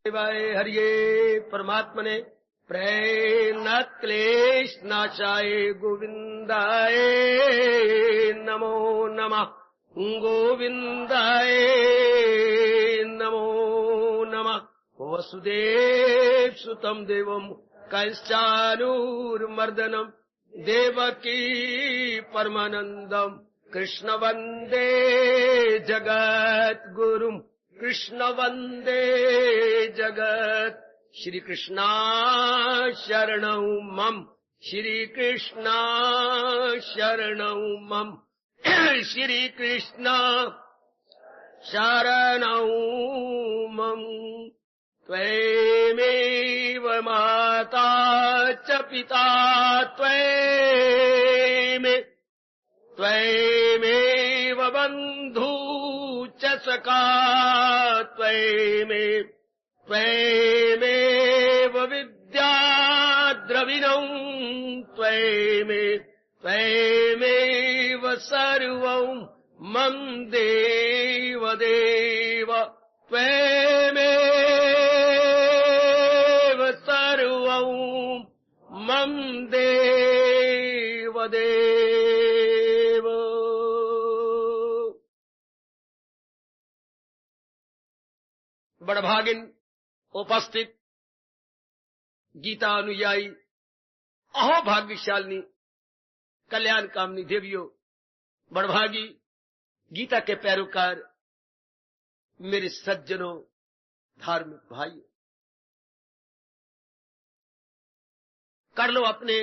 देवाय हरिये परमात्मने प्रेरणात् क्लेश नाशाय गोविंदाय नमो नमः। गोविंदाय नमो नमः। वसुदेव सुतं देवं कंसानुर्मर्दनं देवकी परमानंदं कृष्ण वंदे जगद्गुरुं कृष्ण वंदे जगत। श्री कृष्णा शरणं मम श्री कृष्णा शरणं मम श्री कृष्णा शरणं मम। त्वमेव माता च पिता त्वमेव बन्धु च सखा त्वमेव विद्या द्रविणं त्वमेव सर्वं मम देव देव त्वमेव सर्वं मम देव देव। बड़भागिन उपस्थित गीता अनुयायी अहो भाग्यशालिनी कल्याण कामनी देवियों, बड़भागी गीता के पैरोकार मेरे सज्जनों, धार्मिक भाइयों, कर लो अपने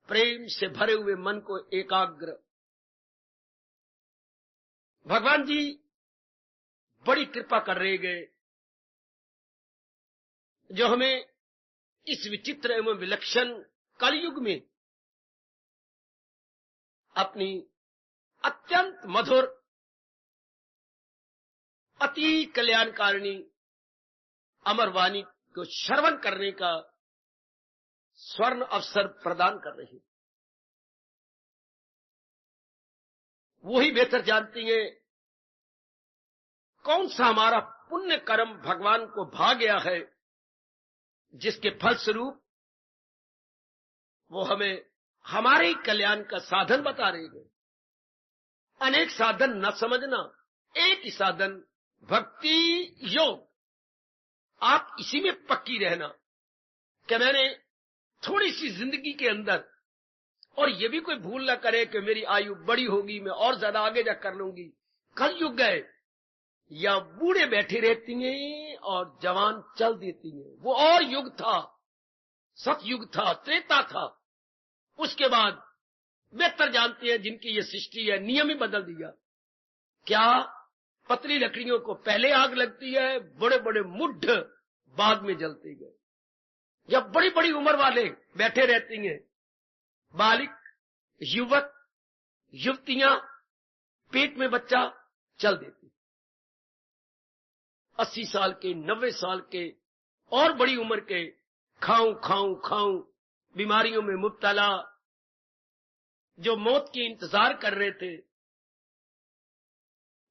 प्रेम से भरे हुए मन को एकाग्र। भगवान जी बड़ी कृपा कर रहे गए जो हमें इस विचित्र एवं विलक्षण कलयुग में अपनी अत्यंत मधुर अति कल्याणकारिणी अमर वाणी को श्रवण करने का स्वर्ण अवसर प्रदान कर रही। वही बेहतर जानती हैं कौन सा हमारा पुण्य कर्म भगवान को भा गया है, जिसके फलस्वरूप वो हमें हमारे ही कल्याण का साधन बता रहे हैं। अनेक साधन न समझना, एक ही साधन भक्ति योग। आप इसी में पक्की रहना कि मैंने थोड़ी सी जिंदगी के अंदर, और ये भी कोई भूल न करे कि मेरी आयु बड़ी होगी, मैं और ज्यादा आगे जा कर लूंगी। कल युग गए या बूढ़े बैठे रहती हैं और जवान चल देती हैं। वो और युग था, सतयुग था, त्रेता था। उसके बाद बेहतर जानते हैं जिनकी ये सृष्टि है, नियम ही बदल दिया। क्या पतली लकड़ियों को पहले आग लगती है, बड़े बड़े मुड्ढ बाद में जलते गए। जब बड़ी बड़ी उम्र वाले बैठे रहती हैं, बालिक, युवक, युवतियां, पेट में बच्चा चल देती। 80 साल के, 90 साल के और बड़ी उम्र के खाऊं बीमारियों में मुब्तला, जो मौत की इंतजार कर रहे थे,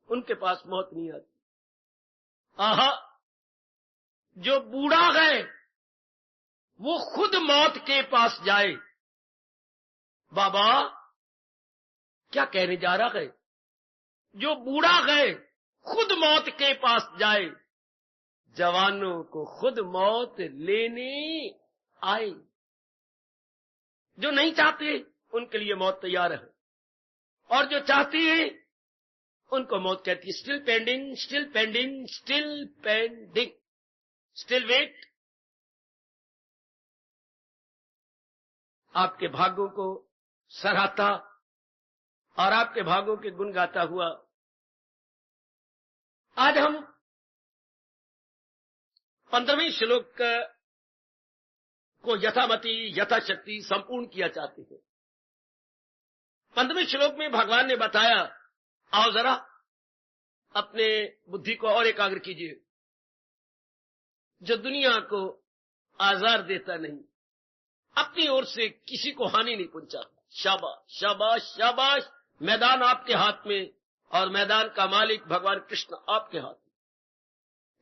उनके पास मौत नहीं आती। आहा, जो बूढ़ा है वो खुद मौत के पास जाए। बाबा क्या कहने जा रहा है? जो बूढ़ा है खुद मौत के पास जाए, जवानों को खुद मौत लेने आए। जो नहीं चाहते उनके लिए मौत तैयार है, और जो चाहती है उनको मौत कहती है still pending, still pending, still pending, still wait. आपके भाग्यों को सराहता और आपके भाग्यों के गुण गाता हुआ आज हम 15वें श्लोक को यथामति यथाशक्ति संपूर्ण किया चाहते हैं। 15वें श्लोक में भगवान ने बताया, आओ जरा अपने बुद्धि को और एकाग्र कीजिए। जो दुनिया को आजार देता नहीं, अपनी ओर से किसी को हानि नहीं पहुंचाता, शाबाश शाबाश शाबाश। मैदान आपके हाथ में और मैदान का मालिक भगवान कृष्ण आपके हाथ में।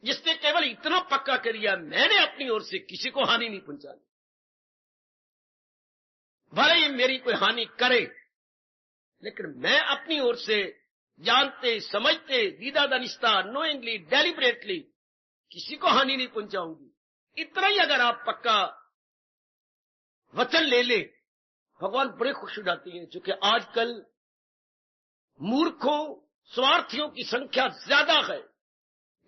जिसने केवल इतना पक्का कर दिया, मैंने अपनी ओर से किसी को हानि नहीं पहुंचानी, भले ही मेरी कोई हानि करे, लेकिन मैं अपनी ओर से जानते समझते, दीदा दानिस्ता, नोइंगली, डेलिबरेटली किसी को हानि नहीं पहुंचाऊंगी। इतना ही अगर आप पक्का वचन ले ले, भगवान बड़े खुश हो जाती हैं। क्योंकि आजकल मूर्खों, स्वार्थियों की संख्या ज्यादा है,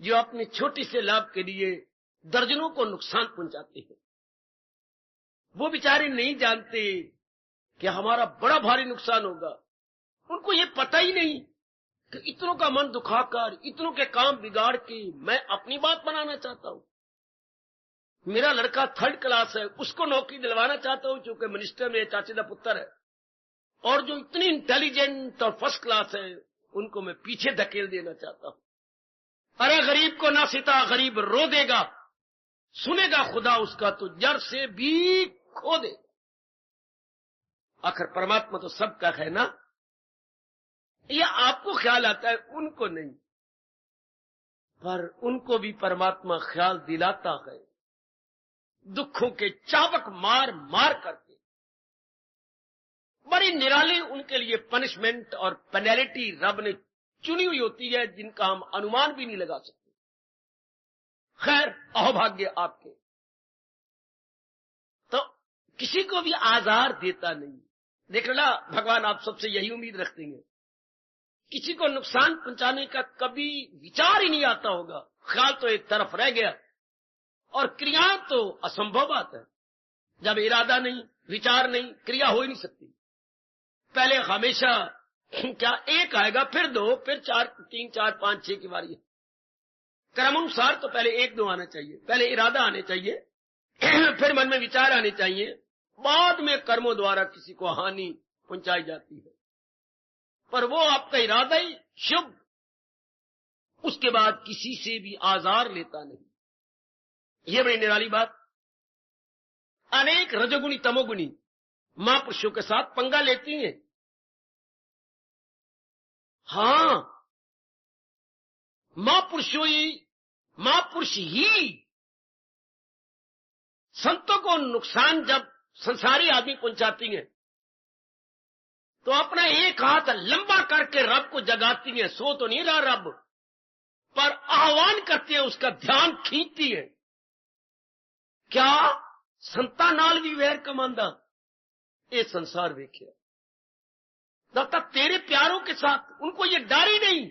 जो अपने छोटे से लाभ के लिए दर्जनों को नुकसान पहुंचाते हैं। वो बेचारे नहीं जानते कि हमारा बड़ा भारी नुकसान होगा। उनको ये पता ही नहीं कि इतनों का मन दुखाकर, इतनों के काम बिगाड़ के मैं अपनी बात बनाना चाहता हूं। मेरा लड़का 3rd क्लास है, उसको नौकरी दिलवाना चाहता हूं, चूंकि मिनिस्टर मेरे चाचे का पुत्र है, और जो इतनी इंटेलिजेंट और फर्स्ट क्लास है, उनको मैं पीछे धकेल देना चाहता हूं। अरे गरीब को ना सिता, गरीब रो देगा, सुनेगा खुदा उसका तो जड़ से भी खो देगा। आखिर परमात्मा तो सबका है ना। यह आपको ख्याल आता है, उनको नहीं, पर उनको भी परमात्मा ख्याल दिलाता है, दुखों के चाबक मार मार करके। बड़ी निराली उनके लिए पनिशमेंट और पेनल्टी रब ने चुनी हुई होती है, जिनका हम अनुमान भी नहीं लगा सकते। खैर, अहोभाग्य आपके, तो किसी को भी आजार देता नहीं। देखना, भगवान आप सबसे यही उम्मीद रखते हैं, किसी को नुकसान पहुंचाने का कभी विचार ही नहीं आता होगा। ख्याल तो एक तरफ रह गया, और क्रिया तो असंभव बात है। जब इरादा नहीं, विचार नहीं, क्रिया हो ही नहीं सकती। पहले हमेशा क्या एक आएगा, फिर 2, फिर 4, 3, 4, 5, 6 की बारी है। क्रमानुसार तो पहले 1, 2 आना चाहिए, पहले इरादा आने चाहिए, फिर मन में विचार आने चाहिए, बाद में कर्मों द्वारा किसी को हानि पहुंचाई जाती है। पर वो आपका इरादा ही शुभ, उसके बाद किसी से भी आजार लेता नहीं। ये बड़ी निराली बात। अनेक रजोगुणी तमोगुणी महापुरुषों के साथ पंगा लेती हैं। हां, महापुरुष ही संतों को नुकसान जब संसारी आदमी पहुंचाती हैं, तो अपना एक हाथ लंबा करके रब को जगाती है। सो तो नहीं रहा रब, पर आह्वान करती है, उसका ध्यान खींचती है। क्या संता नाल भी वैर कमांदा, ये संसार वेख्या। दाता तेरे प्यारों के साथ, उनको ये डर ही नहीं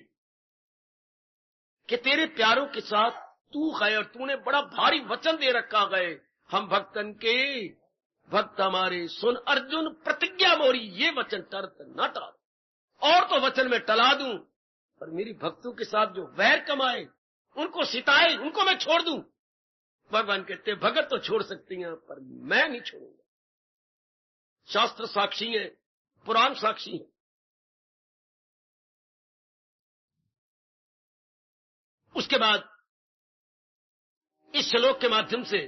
कि तेरे प्यारों के साथ तू है, और तूने बड़ा भारी वचन दे रखा है, हम भक्तन के भक्त हमारे सुन अर्जुन प्रतिज्ञा मोरी, ये वचन टरत न टाल। और तो वचन में टला दूं, पर मेरी भक्तों के साथ जो वैर कमाए, उनको सिताए, उनको मैं छोड़ दूं। भगवान कहते भगत तो छोड़ सकती हैं, पर मैं नहीं छोड़ूंगा। शास्त्र साक्षी है, पुराण साक्षी है। उसके बाद इस श्लोक के माध्यम से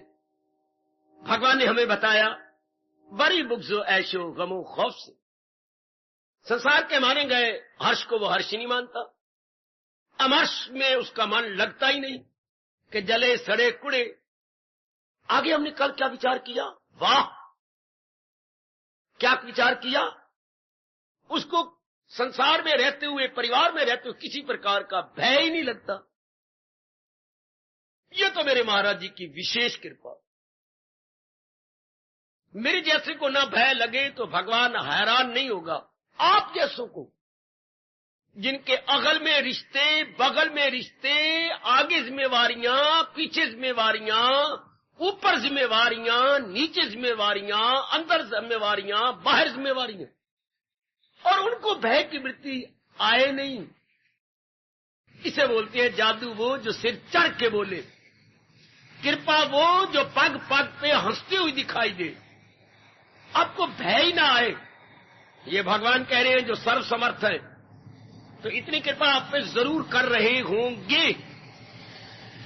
भगवान ने हमें बताया, बड़ी बुग्जो ऐशो गमो खौफ से। संसार के माने गए हर्ष को वो हर्ष नहीं मानता, अमर्ष में उसका मन लगता ही नहीं, कि जले सड़े कुड़े। आगे हमने कल क्या विचार किया? वाह, क्या विचार किया? उसको संसार में रहते हुए, परिवार में रहते हुए किसी प्रकार का भय ही नहीं लगता। ये तो मेरे महाराज जी की विशेष कृपा। मेरे जैसे को ना भय लगे तो भगवान हैरान नहीं होगा। आप जैसों को, जिनके अगल में रिश्ते, बगल में रिश्ते, आगे जिम्मेवारियां, पीछे जिम्मेवारियां, ऊपर जिम्मेवारियां, नीचे जिम्मेवारियां, अंदर जिम्मेवारियां, बाहर जिम्मेवारियां, और उनको भय की वृत्ति आए नहीं। इसे बोलते हैं जादू वो जो सिर चढ़ के बोले, कृपा वो जो पग पग पे हंसती हुई दिखाई दे। आपको भय ही ना आए। ये भगवान कह रहे हैं जो सर्वसमर्थ है, तो इतनी कृपा आप पे जरूर कर रहे होंगे,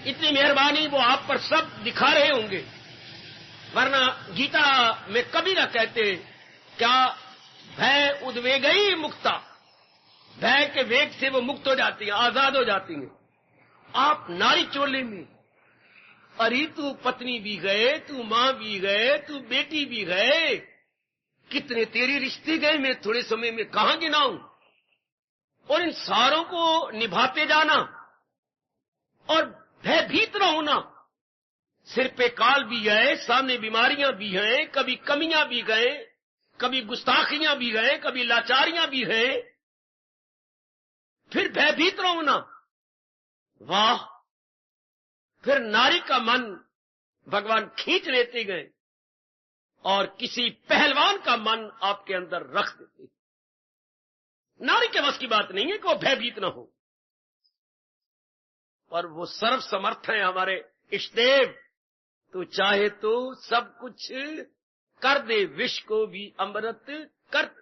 इतनी मेहरबानी वो आप पर सब दिखा रहे होंगे। वरना गीता में कभी ना कहते क्या भय उद्वेगई मुक्ता, भय के वेग से वो मुक्त हो जाती है, आजाद हो जाती है। आप नारी चोले में, अरे तू पत्नी भी गए, तू मां भी गए, तू बेटी भी गए, कितने तेरे रिश्ते गए, मैं थोड़े समय में कहां गिनाऊं। और इन सारों को निभाते जाना और भयभीत न होना। सिर पे काल भी गए, सामने बीमारियां भी हैं, कभी कमियां भी गए, कभी गुस्ताखियां भी गए, कभी लाचारियां भी हैं, फिर भयभीत न होना। वाह! फिर नारी का मन भगवान खींच लेते गए और किसी पहलवान का मन आपके अंदर रख देते। नारी के बस की बात नहीं है कि वो भयभीत न हो, पर वो सर्व समर्थ है हमारे इष्टदेव। तो चाहे तो सब कुछ कर दे, विष को भी अमृत कर दे।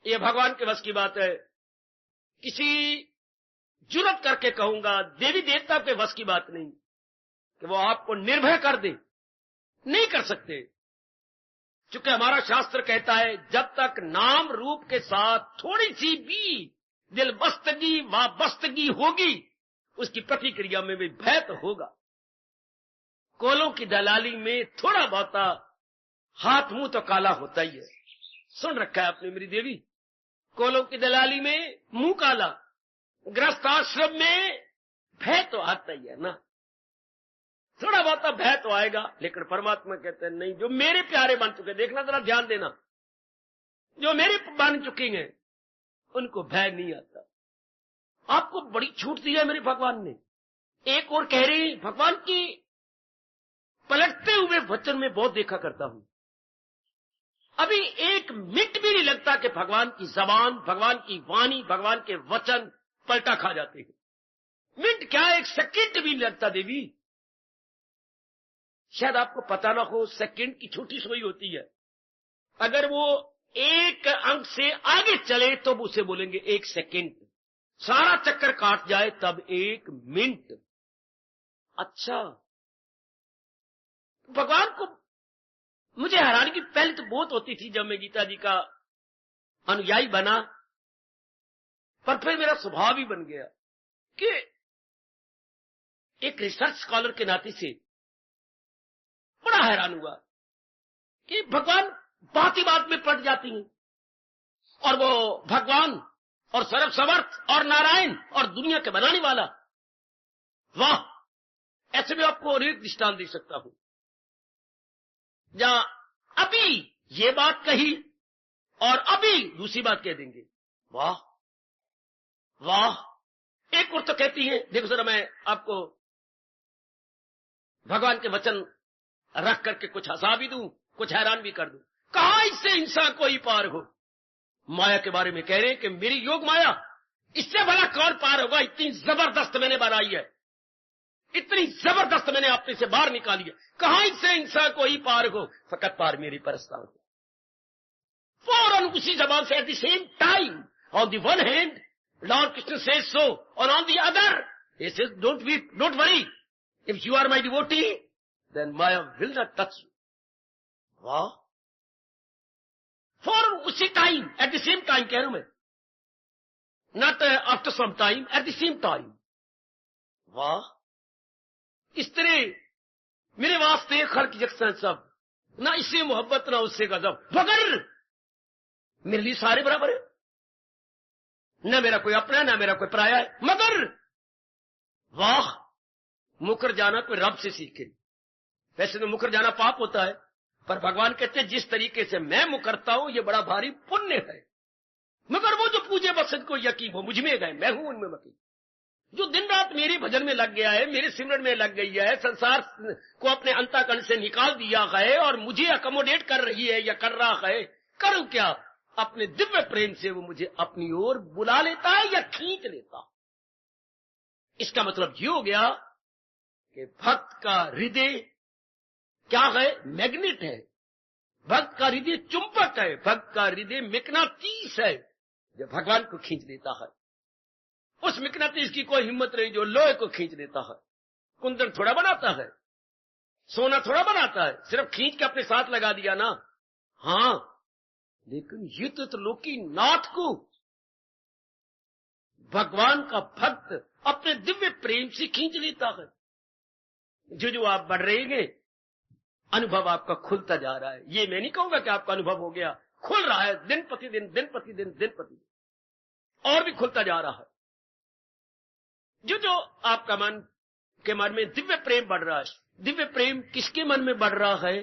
ये भगवान के बस की बात है। किसी जुर्रत करके कहूंगा, देवी देवता के बस की बात नहीं कि वो आपको निर्भय कर दे, नहीं कर सकते। चूंकि हमारा शास्त्र कहता है, जब तक नाम रूप के साथ थोड़ी सी भी दिल बस्तगी वाबस्तगी होगी, उसकी प्रतिक्रिया में भी भय तो होगा। कोलों की दलाली में थोड़ा बहुता हाथ मुंह तो काला होता ही है। सुन रखा है आपने मेरी देवी, कोलों की दलाली में मुंह काला, गृहस्थ आश्रम में भय तो आता ही है ना, थोड़ा बहुत भय तो आएगा। लेकिन परमात्मा कहते हैं नहीं, जो मेरे प्यारे बन चुके, देखना जरा ध्यान देना, जो मेरे बन चुके हैं उनको भय नहीं आता। आपको बड़ी छूट दी है मेरे भगवान ने। एक और कह रही, भगवान की पलटते हुए वचन में बहुत देखा करता हूं, अभी एक मिनट भी नहीं लगता कि भगवान की जबान, भगवान की वाणी, भगवान के वचन पलटा खा जाते हैं। मिनट क्या, एक सेकंड भी नहीं लगता देवी। शायद आपको पता ना हो, सेकंड की छोटी सुई होती है, अगर वो एक अंक से आगे चले तो उसे बोलेंगे एक सेकंड, सारा चक्कर काट जाए तब एक मिनट। अच्छा, भगवान को मुझे हैरानी की पहले तो बहुत होती थी जब मैं गीता जी का अनुयायी बना, पर फिर मेरा स्वभाव ही बन गया कि एक रिसर्च स्कॉलर के नाते से बड़ा हैरान हुआ कि भगवान बात ही बात में पट जाती हैं, और वो भगवान और सर्व समर्थ और नारायण और दुनिया के बनाने वाला, वाह! ऐसे में आपको अनेक दृष्टांत दे सकता हूं, जहां अभी ये बात कही और अभी दूसरी बात कह देंगे। वाह वाह! एक और तो कहती है, देखो जरा मैं आपको भगवान के वचन रख करके कुछ हंसा भी दूं, कुछ हैरान भी कर दूं। कहां इससे हिंसा कोई पार हो। माया के बारे में कह रहे हैं कि मेरी योग माया, इससे बड़ा कौन पार होगा। इतनी जबरदस्त मैंने बनाई है, इतनी जबरदस्त मैंने अपने से बाहर निकाली है, कहां इससे हिंसा कोई पार हो, फकत पार मेरी परस्ताव हो। फौरन उसी जबान से, at the same time, on the one hand lord Krishna says so, और on the other he says don't worry, if you are my devotee then maya will not touch you. वाह! फौरन उसी time, at the same time कह रहा हूं मैं, not after some time, at the same time. वाह! इस तरह मेरे वास्ते खल्क यकसन सब, ना इससे मोहब्बत ना उससे गजब, मगर मेरे लिए सारे बराबर है, न मेरा कोई अपना ना मेरा कोई पराया है। मगर वाह! मुकर जाना कोई रब से सीखे। वैसे तो मुकर जाना पाप होता है, पर भगवान कहते हैं जिस तरीके से मैं मुकरता हूं ये बड़ा भारी पुण्य है। मगर वो जो पूजे बसत को यकीन हो, मुझ में गए, मैं हूं उनमें मकीन, जो दिन रात मेरे भजन में लग गया है, मेरे सिमरन में लग गई है, संसार को अपने अंतःकरण से निकाल दिया है और मुझे अकोमोडेट कर रही है या कर रहा है। करूं क्या? अपने दिव्य प्रेम से वो मुझे अपनी ओर बुला लेता है या खींच लेता। इसका मतलब ये हो गया कि भक्त का हृदय क्या है? मैग्नेट है। भक्त का हृदय चुंबक है, भक्त का हृदय मैग्नेटिस है, जो भगवान को खींच लेता है। उस मैग्नेटिस की कोई हिम्मत नहीं जो लोहे को खींच लेता है। कुंदन थोड़ा बनाता है, सोना थोड़ा बनाता है, सिर्फ खींच के अपने साथ लगा दिया ना। हाँ, लेकिन ये तो त्रिलोकी नाथ को भगवान का भक्त अपने दिव्य प्रेम से खींच लेता है। जो आप बढ़ रहे हैं, अनुभव आपका खुलता जा रहा है। ये मैं नहीं कहूंगा कि आपका अनुभव हो गया, खुल रहा है दिन प्रतिदिन, दिन प्रतिदिन, दिन प्रतिदिन, और भी खुलता जा रहा है। जो आपका मन के मन में दिव्य प्रेम बढ़ रहा है। दिव्य प्रेम किसके मन में बढ़ रहा है?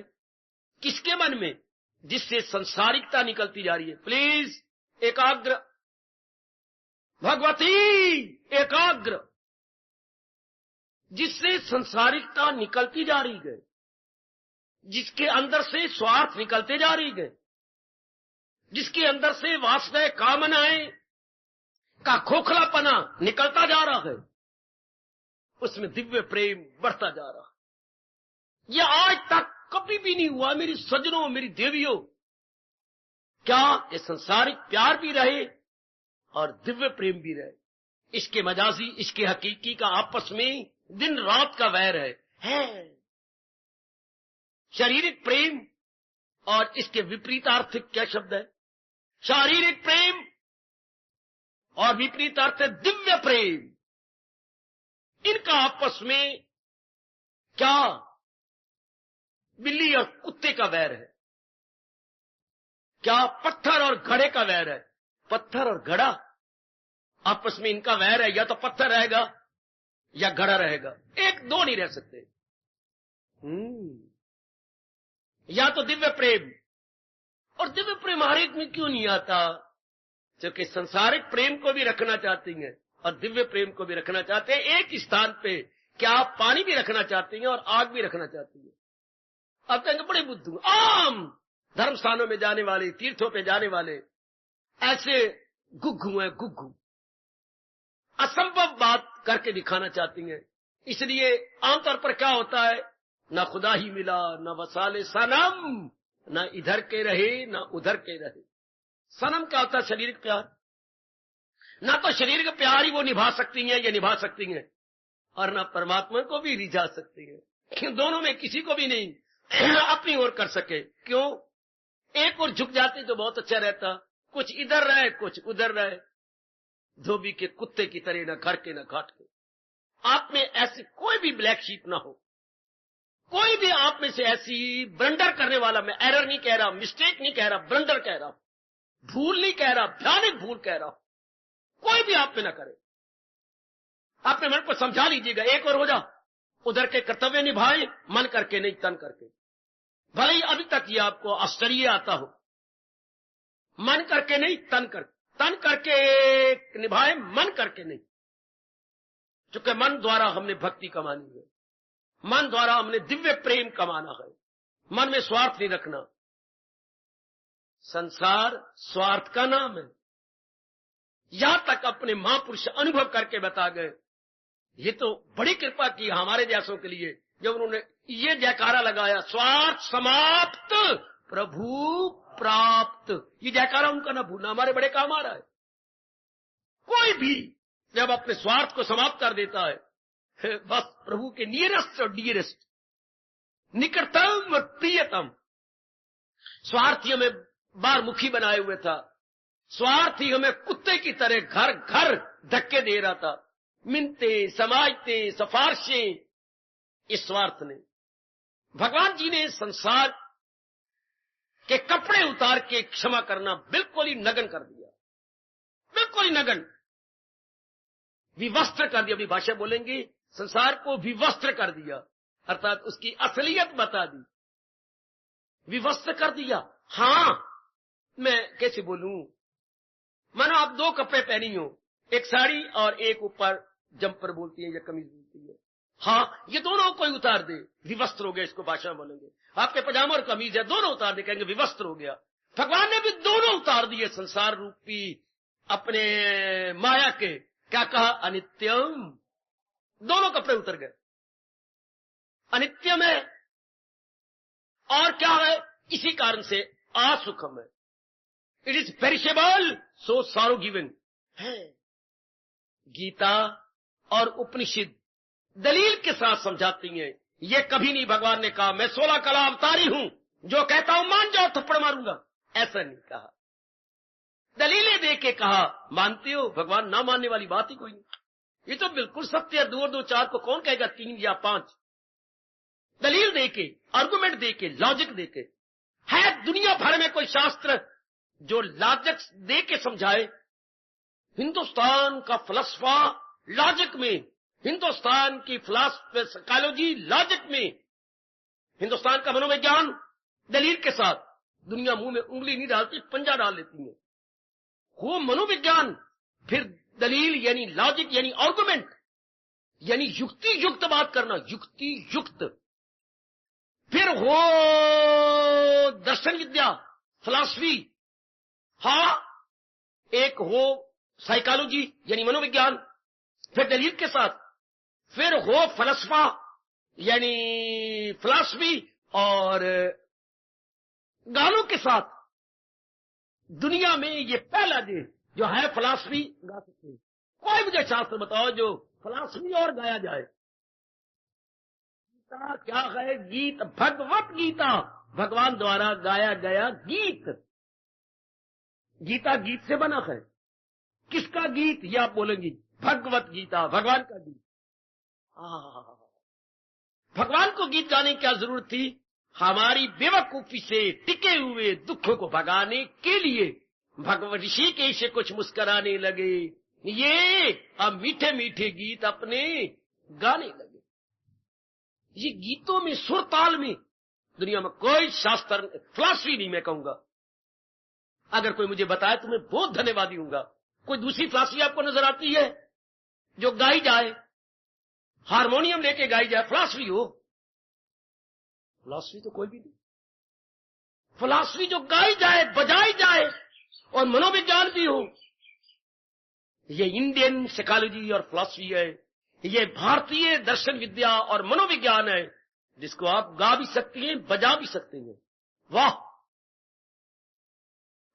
किसके मन में? जिससे संसारिकता निकलती जा रही है। प्लीज एकाग्र भगवती, एकाग्र, जिससे संसारिकता निकलती जा रही है, जिसके अंदर से स्वार्थ निकलते जा रही है, जिसके अंदर से वासनाएं, कामनाएं का खोखलापना निकलता जा रहा है, उसमें दिव्य प्रेम बढ़ता जा रहा है। यह आज तक कभी भी नहीं हुआ मेरी सज्जनों, मेरी देवियों। क्या ये संसारिक प्यार भी रहे और दिव्य प्रेम भी रहे। इसके मजाजी, इसके हकीकी का आपस में दिन रात का वैर है। शारीरिक प्रेम और इसके विपरीतार्थिक क्या शब्द है? शारीरिक प्रेम और विपरीतार्थ दिव्य प्रेम। इनका आपस में क्या बिल्ली और कुत्ते का वैर है? क्या पत्थर और घड़े का वैर है? पत्थर और घड़ा आपस में इनका वैर है। या तो पत्थर रहेगा या घड़ा रहेगा, एक दो नहीं रह सकते। या तो दिव्य प्रेम। और दिव्य प्रेम हर एक में क्यों नहीं आता? क्योंकि संसारिक प्रेम को भी रखना चाहती हैं और दिव्य प्रेम को भी रखना चाहते हैं एक ही स्थान पे। क्या आप पानी भी रखना चाहती हैं और आग भी रखना चाहती हैं? आप कहेंगे बड़े बुद्धू। आम धर्म स्थानों में जाने वाले, तीर्थों पे जाने वाले ऐसे गुग्गू हैं, गुग्गू। असंभव बात करके दिखाना चाहती हैं। इसलिए आमतौर पर क्या होता है, ना खुदा ही मिला, ना वसाले सनम, ना इधर के रहे ना उधर के रहे। सनम क्या होता है? शारीरिक प्यार। ना तो शरीर का प्यार ही वो निभा सकती हैं या निभा सकती हैं, और ना परमात्मा को भी रिझा सकती हैं। दोनों में किसी को भी नहीं अपनी ओर कर सके। क्यों? एक और झुक जाते तो बहुत अच्छा रहता। कुछ इधर रहे, कुछ उधर रहे, धोबी के कुत्ते की तरह, न घर के न घाट के। आप में ऐसी कोई भी ब्लैक शीप ना हो, कोई भी आप में से ऐसी ब्लंडर करने वाला, मैं एरर नहीं कह रहा, मिस्टेक नहीं कह रहा, ब्लंडर कह रहा, भूल नहीं कह रहा, भयानक भूल कह रहा, कोई भी आप में ना करे। अपने मन को समझा लीजिएगा, एक और हो जा, उधर के कर्तव्य निभाए, मन करके नहीं तन करके। भले ही अभी तक ये आपको आश्चर्य आता हो, मन करके नहीं तन करके निभाए, मन करके नहीं। क्योंकि मन द्वारा हमने भक्ति कमानी है, मन द्वारा हमने दिव्य प्रेम कमाना है। मन में स्वार्थ नहीं रखना। संसार स्वार्थ का नाम है। यहां तक अपने महापुरुष अनुभव करके बता गए। ये तो बड़ी कृपा की हमारे जैसों के लिए, जब उन्होंने ये जयकारा लगाया, स्वार्थ समाप्त प्रभु प्राप्त। ये जयकारा उनका ना भूलना, हमारे बड़े काम आ रहा है। कोई भी जब अपने स्वार्थ को समाप्त कर देता है, बस प्रभु के नियरेस्ट और डियरेस्ट, निकटतम और प्रियतम। स्वार्थी हमें बारमुखी बनाए हुए था, स्वार्थी हमें कुत्ते की तरह घर घर धक्के दे रहा था, मिन्नतें, समाजतें, सिफारिशें। इस स्वार्थ ने, भगवान जी ने संसार के कपड़े उतार के क्षमा करना बिल्कुल ही नगन कर दिया, बिल्कुल ही नगन, विवस्त्र कर दिया। अभी भाषा बोलेंगे, संसार को विवस्त्र कर दिया, अर्थात उसकी असलियत बता दी, विवस्त्र कर दिया। हां, मैं कैसे बोलूं, मानो आप दो कपड़े पहनी हो, एक साड़ी और एक ऊपर जंपर बोलती है या कमीज बोलती है। हाँ, ये दोनों कोई उतार दे, विवस्त्र हो गया। इसको भाषा में बोलेंगे, आपके पजामा और कमीज है, दोनों उतार दे, कहेंगे विवस्त्र हो गया। भगवान ने भी दोनों उतार दिए, संसार रूपी अपने माया के। क्या कहा? अनित्यम। दोनों कपड़े उतर गए। अनित्यम है और क्या है? इसी कारण से असुखम है। It is perishable, so sorrow giving है। गीता और उपनिषद दलील के साथ समझाती हैं। ये कभी नहीं भगवान ने कहा मैं 16 कला अवतारी हूं, जो कहता हूं मान जाओ थप्पड़ मारूंगा, ऐसा नहीं कहा। दलीलें दे के कहा, मानते हो? भगवान ना मानने वाली बात ही कोई नहीं, ये तो बिल्कुल सत्य है। 2 और 2 4 को कौन कहेगा 3 या 5? दलील दे के, आर्गुमेंट दे के, लॉजिक दे के। है दुनिया भर में कोई शास्त्र जो लॉजिक दे के समझाए? हिंदुस्तान का फलसफा लॉजिक में, हिंदुस्तान की साइकोलॉजी लॉजिक में, हिंदुस्तान का मनोविज्ञान दलील के साथ। दुनिया मुंह में उंगली नहीं डालती, पंजा डाल लेती है। वो मनोविज्ञान, फिर दलील यानी लॉजिक यानी आर्गुमेंट, यानी युक्ति युक्त बात करना, युक्ति युक्त। फिर हो दर्शन विद्या, फिलॉसफी, हाँ, एक हो साइकोलॉजी यानी मनोविज्ञान, फिर दलील के साथ। फिर हो फलसफा यानी फिलॉसफी और गानों के साथ। दुनिया में ये पहला दिन जो है फिलॉसफी गा सकते हैं। कोई मुझे शास्त्र बताओ जो फिलॉसफी और गाया जाए। गीता क्या है? गीत, भगवत गीता, भगवान द्वारा गाया गया गीत। गीता गीत से बना है। किसका गीत? ये आप बोलेंगी, भगवत गीता, भगवान का गीत। भगवान को गीत गाने की क्या जरूरत थी? हमारी बेवकूफी से टिके हुए दुखों को भगाने के लिए भगवान ऋषिकेश से कुछ मुस्कुराने लगे। ये अब मीठे मीठे गीत अपने गाने लगे। ये गीतों में, सुर ताल में दुनिया में कोई शास्त्र, फिलॉसफी नहीं मैं कहूंगा। अगर कोई मुझे बताए तो मैं बहुत धन्यवादी हूंगा। कोई दूसरी फिलॉसफी आपको नजर आती है जो गाई जाए, हारमोनियम लेके गाई जाए, फिलॉसफी हो? फिलॉसफी तो कोई भी नहीं। फिलॉसफी जो गाई जाए, बजाई जाए और मनोविज्ञान भी हो, ये इंडियन साइकोलॉजी और फिलॉसफी है। ये भारतीय दर्शन विद्या और मनोविज्ञान है, जिसको आप गा भी सकती हैं, बजा भी सकते हैं। वाह!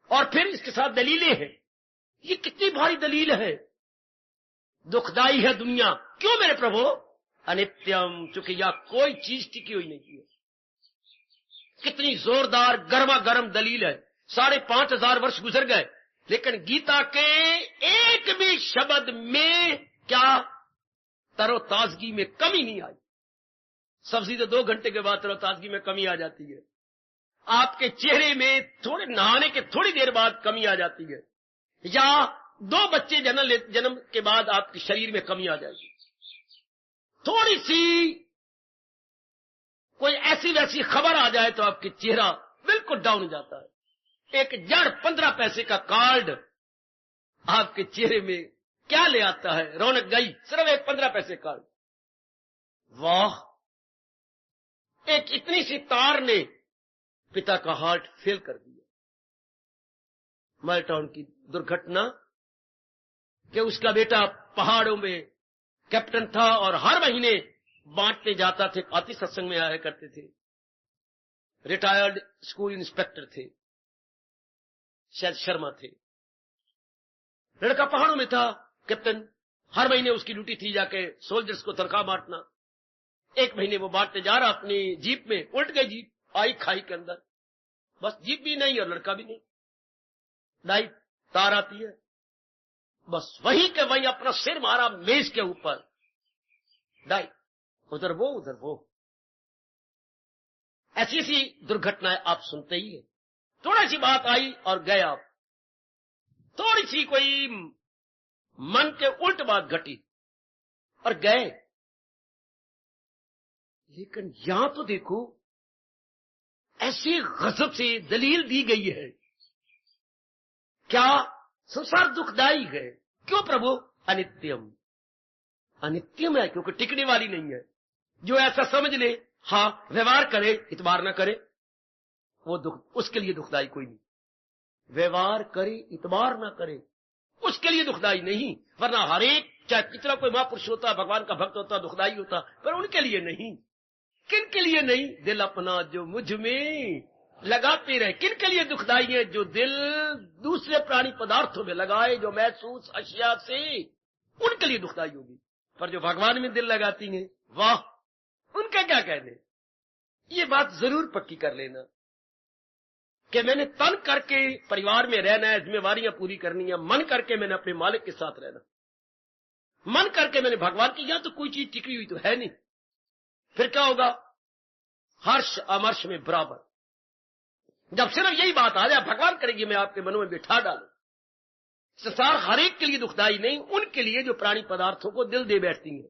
और फिर इसके साथ दलीलें हैं। ये कितनी भारी दलील है। दुखदाई है दुनिया। क्यों मेरे प्रभु? अनित्यम, चूंकि यह कोई चीज टिकी हुई नहीं है। कितनी जोरदार गर्मा गर्म दलील है। 5,500 वर्ष गुजर गए, लेकिन गीता के एक भी शब्द में क्या तरोताजगी में कमी नहीं आई। सब्जी तो 2 घंटे के बाद तरोताजगी में कमी आ जाती है। आपके चेहरे में थोड़े नहाने के थोड़ी देर बाद कमी आ जाती है, या 2 बच्चे जन्म के बाद आपके शरीर में कमी आ जाएगी। थोड़ी सी कोई ऐसी वैसी खबर आ जाए तो आपके चेहरा बिल्कुल डाउन हो जाता है। एक जड़ 15 पैसे का कार्ड आपके चेहरे में क्या ले आता है? रौनक गई, सिर्फ एक 15 पैसे कार्ड। वाह! एक इतनी सी तार ने पिता का हार्ट फेल कर दिया। मालटाउन की दुर्घटना कि उसका बेटा पहाड़ों में कैप्टन था और हर महीने बांटने जाता थे, आती सत्संग में आया करते थे। रिटायर्ड स्कूल इंस्पेक्टर थे, शायद शर्मा थे। लड़का पहाड़ों में था, कैप्टन। हर महीने उसकी ड्यूटी थी जाके सोल्जर्स को तनख्वाह बांटना। एक महीने वो बांटने जा रहा अपनी जीप में, उल्ट गई जीप, आई खाई के अंदर। बस जीप भी नहीं और लड़का भी नहीं। डाई तार आती है, बस वहीं के वहीं अपना सिर मारा मेज के ऊपर। डाई, उधर वो। ऐसी ऐसी दुर्घटनाएं आप सुनते ही है। थोड़ी सी बात आई और गए आप। थोड़ी सी कोई मन के उल्ट बात घटी और गए। लेकिन यहां तो देखो, ऐसी गजब से दलील दी गई है। क्या संसार दुखदाई है? क्यों प्रभु? अनित्यम। अनित्यम है क्योंकि टिकने वाली नहीं है। जो ऐसा समझ ले, हाँ व्यवहार करे, इतबार न करे, वो दुख, उसके लिए दुखदाई कोई नहीं। व्यवहार करे, इतबार न करे, उसके लिए दुखदाई नहीं। वरना हर एक, चाहे कितना कोई महापुरुष होता, भगवान का भक्त होता, दुखदाई होता, पर उनके लिए नहीं। किन के लिए नहीं? दिल अपना जो मुझ में लगाते रहे। किन के लिए दुखदाई है? जो दिल दूसरे प्राणी पदार्थों में लगाए, जो महसूस अशिया से, उनके लिए दुखदाई होगी। पर जो भगवान में दिल लगाती हैं, वाह, उनका क्या कहने। ये बात जरूर पक्की कर लेना। कि मैंने तन करके परिवार में रहना है, जिम्मेवारियां पूरी करनी है, मन करके मैंने अपने मालिक के साथ रहना, मन करके मैंने भगवान की, यहां तो कोई चीज टिकी हुई तो है नहीं, फिर क्या होगा? हर्ष अमर्ष में बराबर। जब सिर्फ यही बात आ जाए, भगवान करेंगे मैं आपके मनों में बिठा डालू। संसार हर एक के लिए दुखदाई नहीं, उनके लिए जो प्राणी पदार्थों को दिल दे बैठती हैं,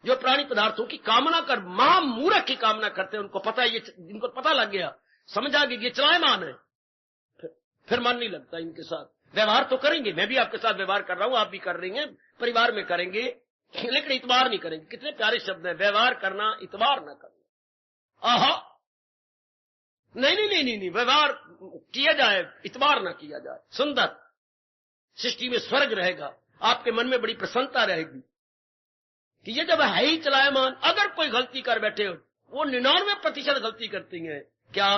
जो प्राणी पदार्थों की कामना कर, महामूर्ख की कामना करते हैं, उनको पता है, ये इनको पता लग गया, समझ आ गई ये चलायमान है, फिर मन नहीं लगता इनके साथ। व्यवहार तो करेंगे, मैं भी आपके साथ व्यवहार कर रहा हूं, आप भी कर रही हैं, परिवार में करेंगे, लेकिन इतबार नहीं करेंगे। कितने प्यारे शब्द हैं, व्यवहार करना, इतबार न करना। आहा, नहीं, व्यवहार किया जाए, इतबार ना किया जाए। सुंदर सृष्टि में स्वर्ग रहेगा, आपके मन में बड़ी प्रसन्नता रहेगी कि ये जब है ही चलायमान। अगर कोई गलती कर बैठे हो, वो 99% गलती करती हैं, क्या?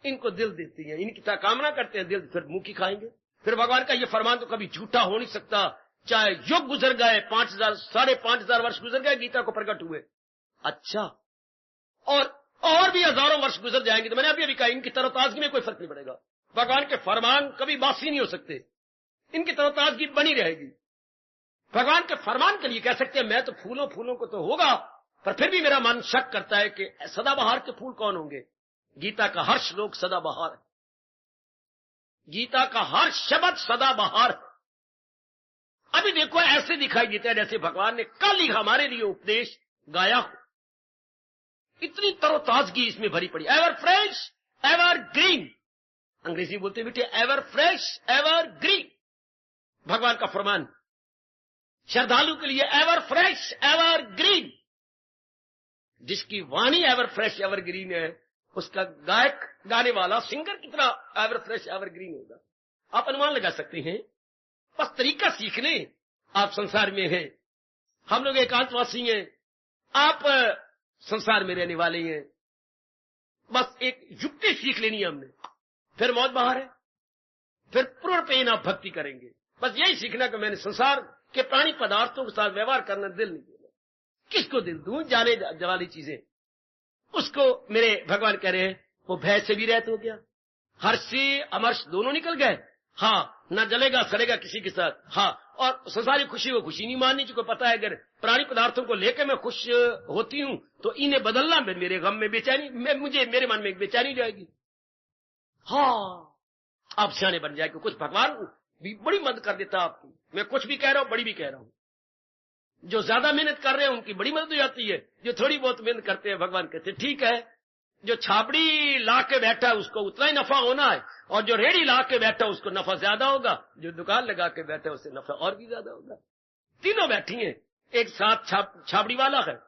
इनको दिल देती हैं, इनकी कामना करते हैं, दिल फिर मुंह की खाएंगे। फिर भगवान का ये फरमान तो कभी झूठा हो नहीं सकता, चाहे युग गुजर गए, 5000 5,500 वर्ष गुजर गए गीता को प्रकट हुए, अच्छा, और भी हजारों वर्ष गुजर जाएंगे, तो मैंने अभी कहा इनकी तरोताजगी में कोई फर्क नहीं पड़ेगा। भगवान के फरमान कभी बासी नहीं हो सकते, इनकी तरोताजगी बनी रहेगी। भगवान के फरमान के लिए कह सकते हैं मैं तो फूलों को तो होगा, पर फिर भी मेरा मन शक करता है कि सदाबहार के फूल कौन होंगे? गीता का हर श्लोक सदाबहार है, गीता का हर शब्द सदाबहार है। अभी देखो ऐसे दिखाई देता है जैसे भगवान ने कल ही हमारे लिए उपदेश गाया हो। इतनी तरोताजगी इसमें भरी पड़ी, एवर फ्रेश एवर ग्रीन, अंग्रेजी बोलते बेटे एवर फ्रेश एवर ग्रीन। भगवान का फरमान श्रद्धालु के लिए एवर फ्रेश एवर ग्रीन। जिसकी वाणी एवर फ्रेश एवर ग्रीन है, उसका गायक, गाने वाला, सिंगर कितना एवर फ्रेश एवर ग्रीन होगा, आप अनुमान लगा सकते हैं। बस तरीका सीख लें। आप संसार में हैं, हम लोग एकांतवासी हैं, आप संसार में रहने वाले हैं, बस एक युक्ति सीख लेनी है हमने, फिर मौत बाहर है, फिर पूर्णपेन आप भक्ति करेंगे। बस यही सीखना कि मैंने संसार के प्राणी पदार्थों के साथ व्यवहार करना दिल नहीं देना। किसको दिल दूं? जाने वाली चीजें, उसको मेरे भगवान कह रहे हैं वो भय से भी रहते हो गया, हर्ष से अमर्ष दोनों निकल गए। हाँ, ना जलेगा सड़ेगा किसी के साथ, हाँ, और संसारी खुशी वो खुशी नहीं माननी, जिसको पता है अगर प्राणी पदार्थों को लेकर मैं खुश होती हूं तो इन्हें बदलना मेरे गम में बेचैनी, मेरे मन में एक बेचैनी जाएगी। हाँ, आप सियाने बन जाएंगे। कुछ भगवान भी बड़ी मदद कर देता आपकी, मैं कुछ भी कह रहा हूं, बड़ी भी कह रहा हूं। जो ज्यादा मेहनत कर रहे हैं उनकी बड़ी मदद हो जाती है, जो थोड़ी बहुत मेहनत करते हैं भगवान कहते हैं ठीक है, जो छाबड़ी ला के बैठा है उसको उतना ही नफा होना है, और जो रेडी ला के बैठा है उसको नफा ज्यादा होगा, जो दुकान लगा के बैठा है उससे नफा और भी ज्यादा होगा। तीनों बैठी हैं, एक साथ छाबड़ी वाला है,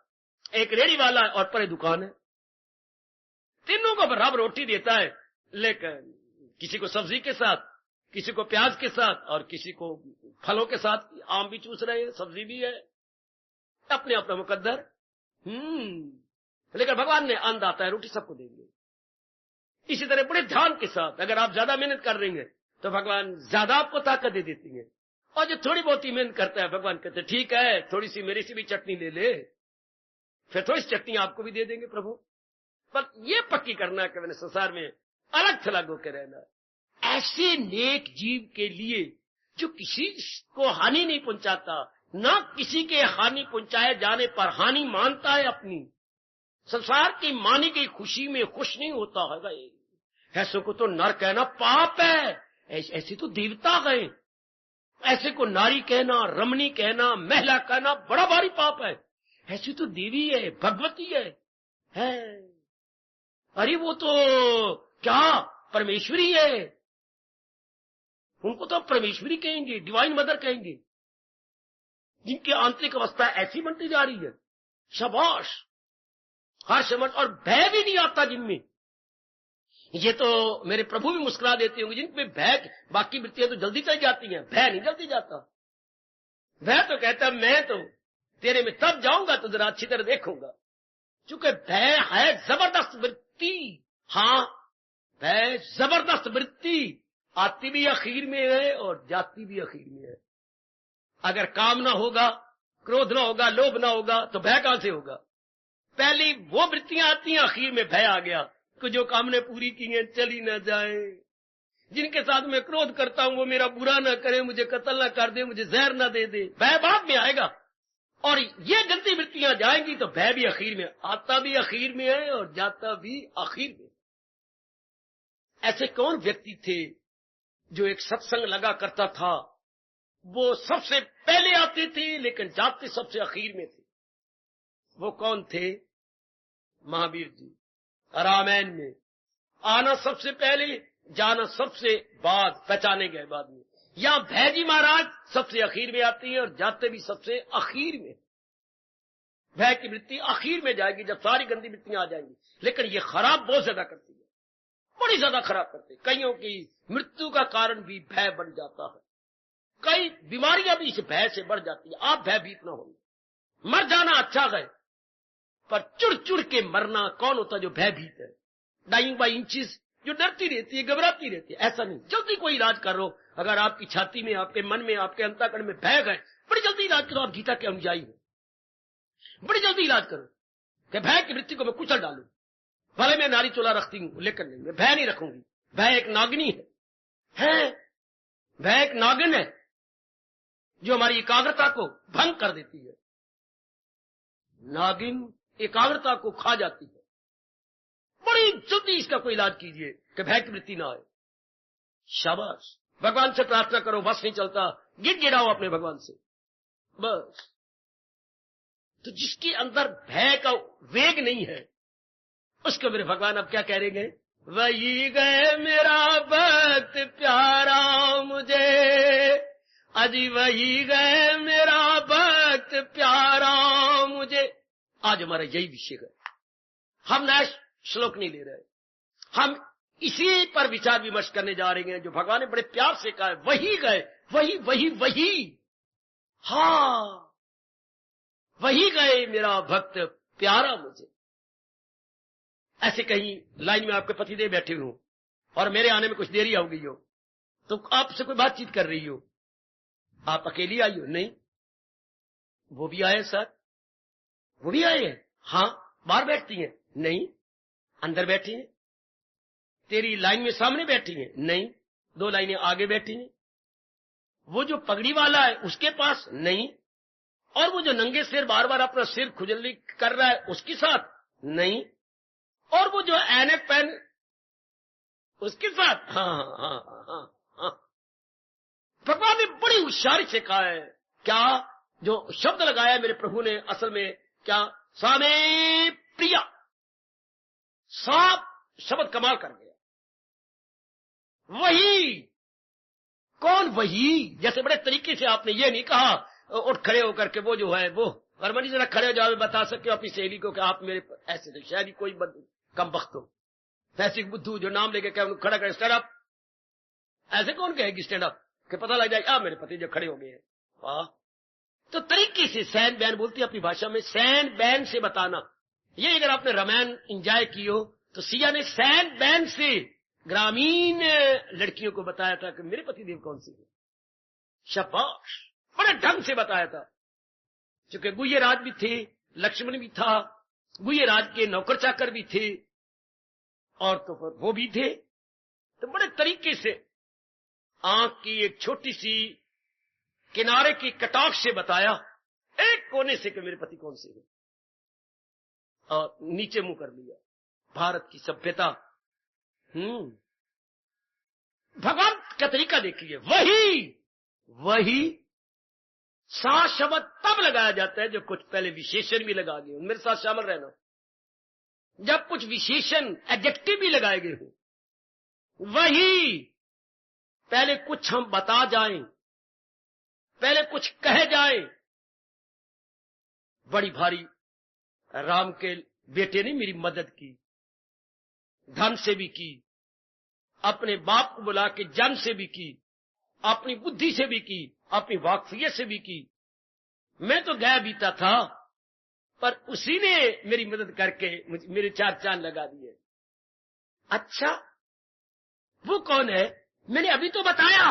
एक रेडी वाला है, और परे दुकान है। तीनों को बराबर रोटी देता है, लेकिन किसी को सब्जी के साथ, किसी को प्याज के साथ, और किसी को फलों के साथ। आम भी चूस रहे हैं, सब्जी भी है, अपने अपना मुकद्दर। लेकिन भगवान ने अन्न आता है, रोटी सबको देंगे। इसी तरह बड़े ध्यान के साथ अगर आप ज्यादा मेहनत कर रही हैं तो भगवान ज्यादा आपको ताकत दे देती है, और जो थोड़ी बहुत ही मेहनत करता है भगवान कहते हैं ठीक है, थोड़ी सी मेरी से भी चटनी ले ले, फिर थोड़ी सी चटनी आपको भी दे देंगे प्रभु। पर ये पक्की करना कि मैंने संसार में अलग थलग होकर रहना, ऐसे नेक जीव के लिए जो किसी को हानि नहीं पहुंचाता, ना किसी के हानि पहुंचाए जाने पर हानि मानता है अपनी, संसार की मानी गई खुशी में खुश नहीं होता है। ऐसे को तो नर कहना पाप है, ऐसे तो देवता गए, ऐसे को नारी कहना, रमणी कहना, महिला कहना बड़ा भारी पाप है। ऐसी तो देवी है, भगवती है। अरे वो तो क्या परमेश्वरी है, उनको तो परमेश्वरी कहेंगे, डिवाइन मदर कहेंगे, जिनकी आंतरिक अवस्था ऐसी बनती जा रही है। शाबाश, हर समझ, और भय भी नहीं आता जिनमें। ये तो मेरे प्रभु भी मुस्कुरा देते होंगे जिनमें भय, बाकी वृत्तियां तो जल्दी चल जाती हैं, भय नहीं जल्दी जाता। भय तो कहता है मैं तो तेरे में तब जाऊंगा तो जरा अच्छी तरह देखूंगा, क्योंकि भय है जबरदस्त वृत्ति। हाँ, भय जबरदस्त वृत्ति, आती भी आखिर में है और जाती भी आखिर में है। अगर काम ना होगा, क्रोध ना होगा, लोभ ना होगा, तो भय कहां से होगा? पहली वो वृत्तियां आती हैं, आखिर में भय आ गया कि जो काम ने पूरी की है चली न जाए, जिनके साथ मैं क्रोध करता हूं वो मेरा बुरा ना करे, मुझे कत्ल ना कर दे, मुझे जहर ना दे दे। भय बाद में आएगा, और ये गंदी वृत्तियां जाएंगी तो भय भी आखिर में, आता भी आखिर में है और जाता भी आखिर में। ऐसे कौन व्यक्ति थे जो एक सत्संग लगा करता था, वो सबसे पहले आते थे लेकिन जाते सबसे आखिर में थे? वो कौन थे? महावीर जी। रामायण में आना सबसे पहले, जाना सबसे बाद, पहचाने गए बाद में। यहां भैजी महाराज सबसे आखिर में आती हैं और जाते भी सबसे आखिर में। भय की वृत्ति आखिर में जाएगी जब सारी गंदी वृत्तियां आ जाएंगी, लेकिन ये खराब बहुत ज्यादा करती है, बड़ी ज्यादा खराब करती है। कईयों की मृत्यु का कारण भी भय बन जाता है, कई बीमारियां भी इस भय से बढ़ जाती है। आप भयभीत ना हो, मर जाना अच्छा है, पर चुड़ चुड़ के मरना कौन होता जो भयभीत है? डाइंग बाई इंचेस, जो डरती रहती है, घबराती रहती है, ऐसा नहीं। जल्दी कोई इलाज करो। अगर आपकी छाती में, आपके मन में, आपके अंतःकरण में भय है, बड़ी जल्दी इलाज करो। आप गीता के अनुयायी हो, बड़ी जल्दी इलाज करो कि भय की वृत्ति को मैं कुचल डालू। भले मैं नारी चोला रखती हूं, लेकिन नहीं, मैं भय नहीं रखूंगी। भय एक नागिनी है, भय एक नागिन है जो हमारी एकाग्रता को भंग कर देती है। नागिन एकाग्रता को खा जाती है। बड़ी जल्दी इसका कोई इलाज कीजिए कि भय की वृत्ति ना आए। शाबाश, भगवान से प्रार्थना करो, बस नहीं चलता, गिड़गिड़ाओ अपने भगवान से, बस। तो जिसके अंदर भय का वेग नहीं है, उसको मेरे भगवान अब क्या कह रहे हैं? वही गए मेरा भक्त प्यारा मुझे, अजी वही गए मेरा भक्त प्यारा मुझे। आज हमारा यही विषय है। हम नया श्लोक नहीं ले रहे, हम इसी पर विचार विमर्श करने जा रहे हैं जो भगवान ने बड़े प्यार से कहा है। वही गए, वही वही वही, हाँ, वही गए मेरा भक्त प्यारा मुझे। ऐसे कहीं लाइन में आपके पतिदेव बैठे हो और मेरे आने में कुछ देरी हो गई हो, तो आपसे कोई बातचीत कर रही हो, आप अकेली आई हो? नहीं, वो भी आए सर, वो भी आए हैं। हाँ, बाहर बैठती हैं? नहीं, अंदर बैठी हैं। तेरी लाइन में सामने बैठी हैं? नहीं, 2 लाइनें आगे बैठी हैं। वो जो पगड़ी वाला है उसके पास? नहीं। और वो जो नंगे सिर बार बार अपना सिर खुजली कर रहा है उसके साथ? नहीं। और वो जो ऐनक पहन उसके साथ? हाँ हाँ हाँ हाँ हाँ। भगवान ने बड़ी होशियारी से कहा है। क्या जो शब्द लगाया है मेरे प्रभु ने, असल में क्या? सामे प्रिया। साफ शब्द कमाल कर गया। वही कौन? वही, जैसे बड़े तरीके से आपने ये नहीं कहा उठ खड़े होकर के वो जो है वो, हरमनी जरा खड़े हो जाओ, बता सकते हो अपनी सहेली को कि आप मेरे ऐसे थे। शायद कोई कम बख्त हो, ऐसी बुद्धू जो नाम लेके क्या खड़ा करे, स्टैंड अप। ऐसे कौन कहेगी स्टैंड अप कि पता लग जाए आप मेरे पति जो खड़े हो गए हैं। वाह, तो तरीके से सैन बैन बोलती है अपनी भाषा में, सैन बैन से बताना। ये अगर आपने रामायण एंजॉय की हो तो सिया ने सैन बैन से ग्रामीण लड़कियों को बताया था कि मेरे पतिदेव कौन से थे। शाबाश, बड़े ढंग से बताया था। क्योंकि गुह्यराज भी थे, लक्ष्मण भी था, गुह्यराज के नौकर चाकर भी थे, और तो फिर वो भी थे। तो बड़े तरीके से आंख की एक छोटी सी किनारे की कटाक्ष से बताया, एक कोने से कि मेरे पति कौन से हैं, और नीचे मुंह कर लिया। भारत की सभ्यता। भगवान का तरीका देखिए। वही सा शब्द तब लगाया जाता है जब कुछ पहले विशेषण भी लगा गए। मेरे साथ शामिल रहना, जब कुछ विशेषण एडजेक्टिव भी लगाए गए हो। वही पहले कुछ हम बता जाएं, पहले कुछ कहे जाएं। बड़ी भारी राम के बेटे ने मेरी मदद की, धन से भी की, अपने बाप को बुला के जन से भी की, अपनी बुद्धि से भी की, अपनी वाकफियत से भी की। मैं तो गया बीता था, पर उसी ने मेरी मदद करके मेरे 4 चांद लगा दिए। अच्छा, वो कौन है? मैंने अभी तो बताया,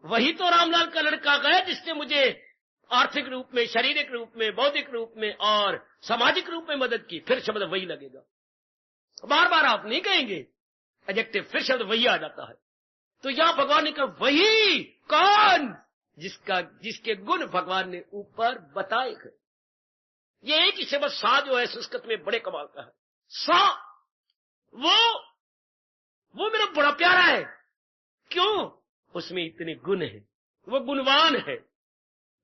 वही तो रामलाल का लड़का गया जिसने मुझे आर्थिक रूप में, शारीरिक रूप में, बौद्धिक रूप में और सामाजिक रूप में मदद की। फिर शब्द वही लगेगा। बार बार आप नहीं कहेंगे एडजेक्टिव फिर शब्द वही आ जाता है। तो यहां भगवान ने कहा वही कौन जिसके गुण भगवान ने ऊपर बताए गए। ये एक ही शब्द सा जो है संस्कृत में बड़े कमाल का है। सा वो मेरा बड़ा प्यारा है। क्यों? उसमें इतने गुण हैं, वो गुणवान है।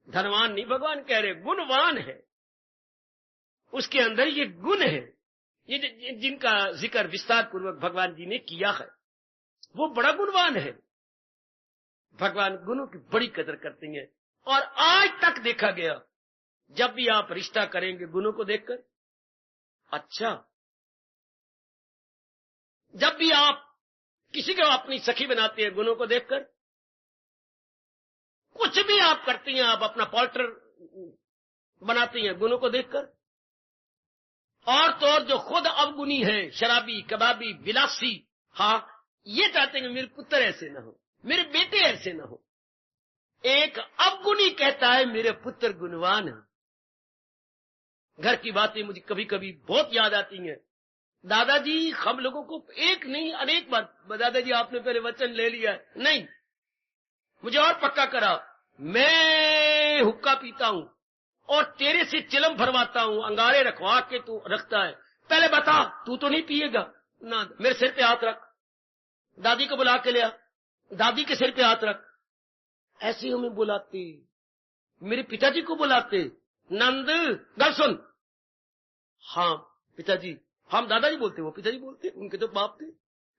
धनवान नहीं भगवान कह रहे, गुणवान है। उसके अंदर ये गुण है, ये जिनका जिक्र विस्तार पूर्वक भगवान जी ने किया है, वो बड़ा गुणवान है। भगवान गुणों की बड़ी कदर करते हैं। और आज तक देखा गया, जब भी आप रिश्ता करेंगे गुणों को देखकर, अच्छा, जब भी आप किसी को अपनी सखी बनाते हैं गुणों को देखकर, कुछ भी आप करती हैं, आप अपना पार्टनर बनाती हैं गुणों को देखकर। और तो और जो खुद अवगुणी है, शराबी, कबाबी, विलासी, हाँ, ये चाहते हैं कि मेरे पुत्र ऐसे न हो, मेरे बेटे ऐसे न हो। एक अवगुणी कहता है मेरे पुत्र गुणवान है। घर की बातें मुझे कभी कभी बहुत याद आती हैं। दादाजी हम लोगों को एक नहीं अनेक बार, दादाजी आपने पहले वचन ले लिया है, नहीं, मुझे और पक्का करा, मैं हुक्का पीता हूं और तेरे से चिलम भरवाता हूं, अंगारे रखवा के तू रखता है, पहले बता तू तो नहीं पिएगा ना, मेरे सिर पे हाथ रख, दादी को बुला के लिया, दादी के सिर पे हाथ रख। ऐसे हमें बुलाते, मेरे पिताजी को बुलाते, नंद गल सुन, हाँ पिताजी, हम दादाजी बोलते, वो पिताजी बोलते, उनके तो बाप थे।